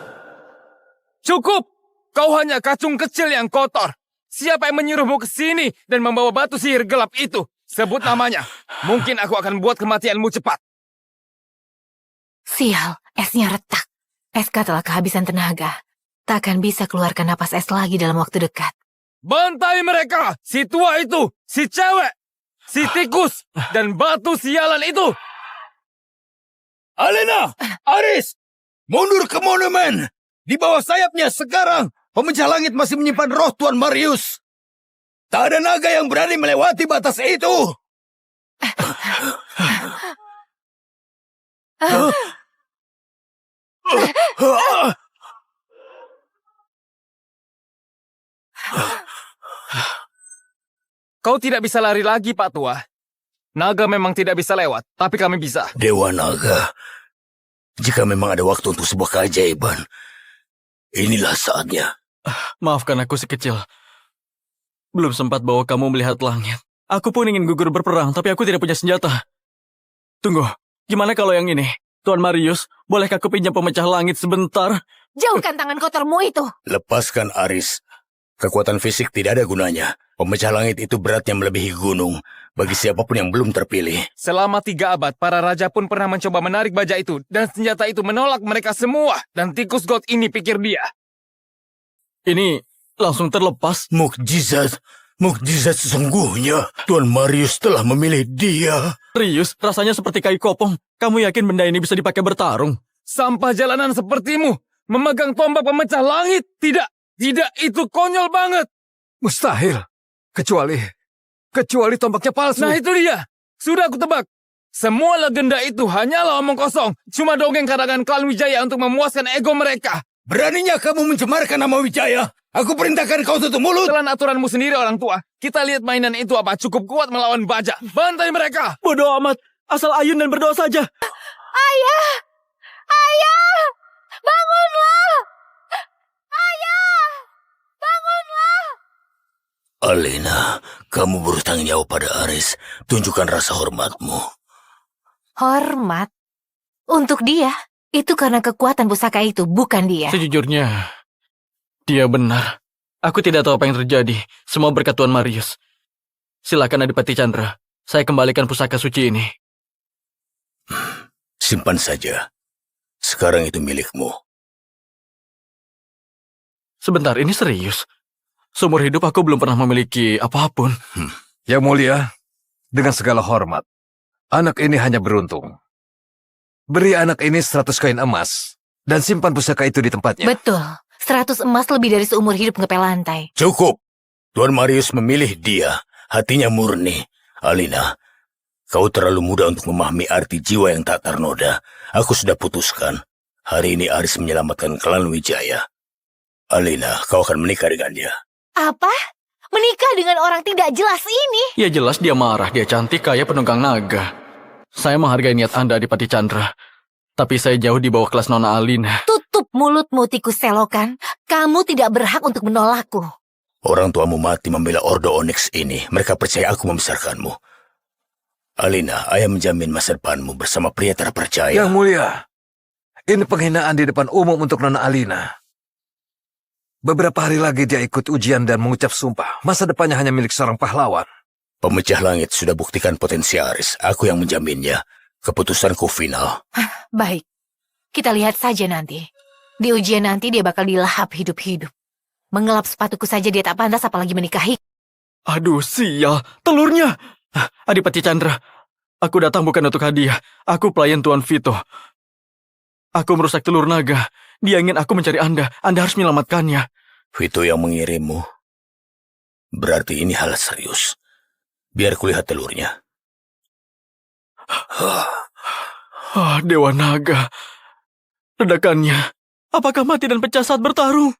Cukup! Kau hanya kacung kecil yang kotor. Siapa yang menyuruhmu ke sini dan membawa batu sihir gelap itu? Sebut namanya. Mungkin aku akan buat kematianmu cepat. Sial, esnya retak. SK telah kehabisan tenaga. Tak akan bisa keluarkan napas es lagi dalam waktu dekat. Bantai mereka! Si tua itu! Si cewek! Si tikus! Dan batu sialan itu! Alina! Aris! Mundur ke monumen! Di bawah sayapnya sekarang, pemecah langit masih menyimpan roh Tuan Marius. Tak ada naga yang berani melewati batas itu. Kau tidak bisa lari lagi, Pak Tua. Naga memang tidak bisa lewat, tapi kami bisa. Dewa Naga, jika memang ada waktu untuk sebuah keajaiban, inilah saatnya. Maafkan aku si kecil. Belum sempat bawa kamu melihat langit. Aku pun ingin gugur berperang, tapi aku tidak punya senjata. Tunggu, gimana kalau yang ini? Tuan Marius, bolehkah aku pinjam pemecah langit sebentar? Jauhkan tangan kotormu itu. Lepaskan Aris. Kekuatan fisik tidak ada gunanya. Pemecah langit itu beratnya melebihi gunung. Bagi siapapun yang belum terpilih. Selama 3 abad, para raja pun pernah mencoba menarik baja itu, dan senjata itu menolak mereka semua. Dan tikus god ini pikir dia. Ini langsung terlepas. Mukjizat. Mukjizat sesungguhnya. Tuan Marius telah memilih dia. Rius, rasanya seperti kayu kopong. Kamu yakin benda ini bisa dipakai bertarung? Sampah jalanan sepertimu, memegang tombak pemecah langit. Tidak, itu konyol banget. Mustahil. Kecuali tombaknya palsu. Nah itu dia, sudah aku tebak. Semua legenda itu hanyalah omong kosong. Cuma dongeng karangan klan Wijaya untuk memuaskan ego mereka. Beraninya kamu mencemarkan nama Wijaya? Aku perintahkan kau tutup mulut. Telan aturanmu sendiri orang tua. Kita lihat mainan itu apa cukup kuat melawan baja. Bantai mereka. Bodoh amat, asal ayun dan berdoa saja. Ayah! Ayah! Bangunlah! Ayah! Bangunlah! Alina, kamu bertanggung jawab pada Aris. Tunjukkan rasa hormatmu. Hormat? Untuk dia? Itu karena kekuatan pusaka itu, bukan dia. Sejujurnya, dia benar. Aku tidak tahu apa yang terjadi. Semua berkat Tuan Marius. Silakan Adipati Chandra. Saya kembalikan pusaka suci ini. Simpan saja. Sekarang itu milikmu. Sebentar, ini serius. Seumur hidup aku belum pernah memiliki apapun. Yang mulia, dengan segala hormat, anak ini hanya beruntung. Beri anak ini 100 koin emas, dan simpan pusaka itu di tempatnya. Betul. 100 emas lebih dari seumur hidup ngepel lantai. Cukup. Tuan Marius memilih dia. Hatinya murni. Alina, kau terlalu muda untuk memahami arti jiwa yang tak ternoda. Aku sudah putuskan. Hari ini Aris menyelamatkan klan Wijaya. Alina, kau akan menikah dengan dia. Apa? Menikah dengan orang tidak jelas ini? Ya jelas dia marah, dia cantik, kaya, penunggang naga. Saya menghargai niat Anda, Adipati Chandra. Tapi saya jauh di bawah kelas Nona Alina. Tutup mulutmu, tikus selokan. Kamu tidak berhak untuk menolakku. Orang tuamu mati membela Ordo Onyx ini. Mereka percaya aku membesarkanmu. Alina, ayah menjamin masa depanmu bersama pria terpercaya. Yang mulia, ini penghinaan di depan umum untuk Nona Alina. Beberapa hari lagi dia ikut ujian dan mengucap sumpah. Masa depannya hanya milik seorang pahlawan. Pemecah langit sudah buktikan potensi Aris. Aku yang menjaminnya. Keputusanku final. Baik, kita lihat saja nanti. Di ujian nanti dia bakal dilahap hidup-hidup. Mengelap sepatuku saja dia tak pantas apalagi menikahi. Aduh, sial. Telurnya. Adipati Chandra, aku datang bukan untuk hadiah. Aku pelayan Tuan Vito. Aku merusak telur naga. Dia ingin aku mencari Anda. Anda harus menyelamatkannya. Vito yang mengirimmu. Berarti ini hal serius. Biar kulihat telurnya. Dewa naga. Ledakannya. Apakah mati dan pecah saat bertarung?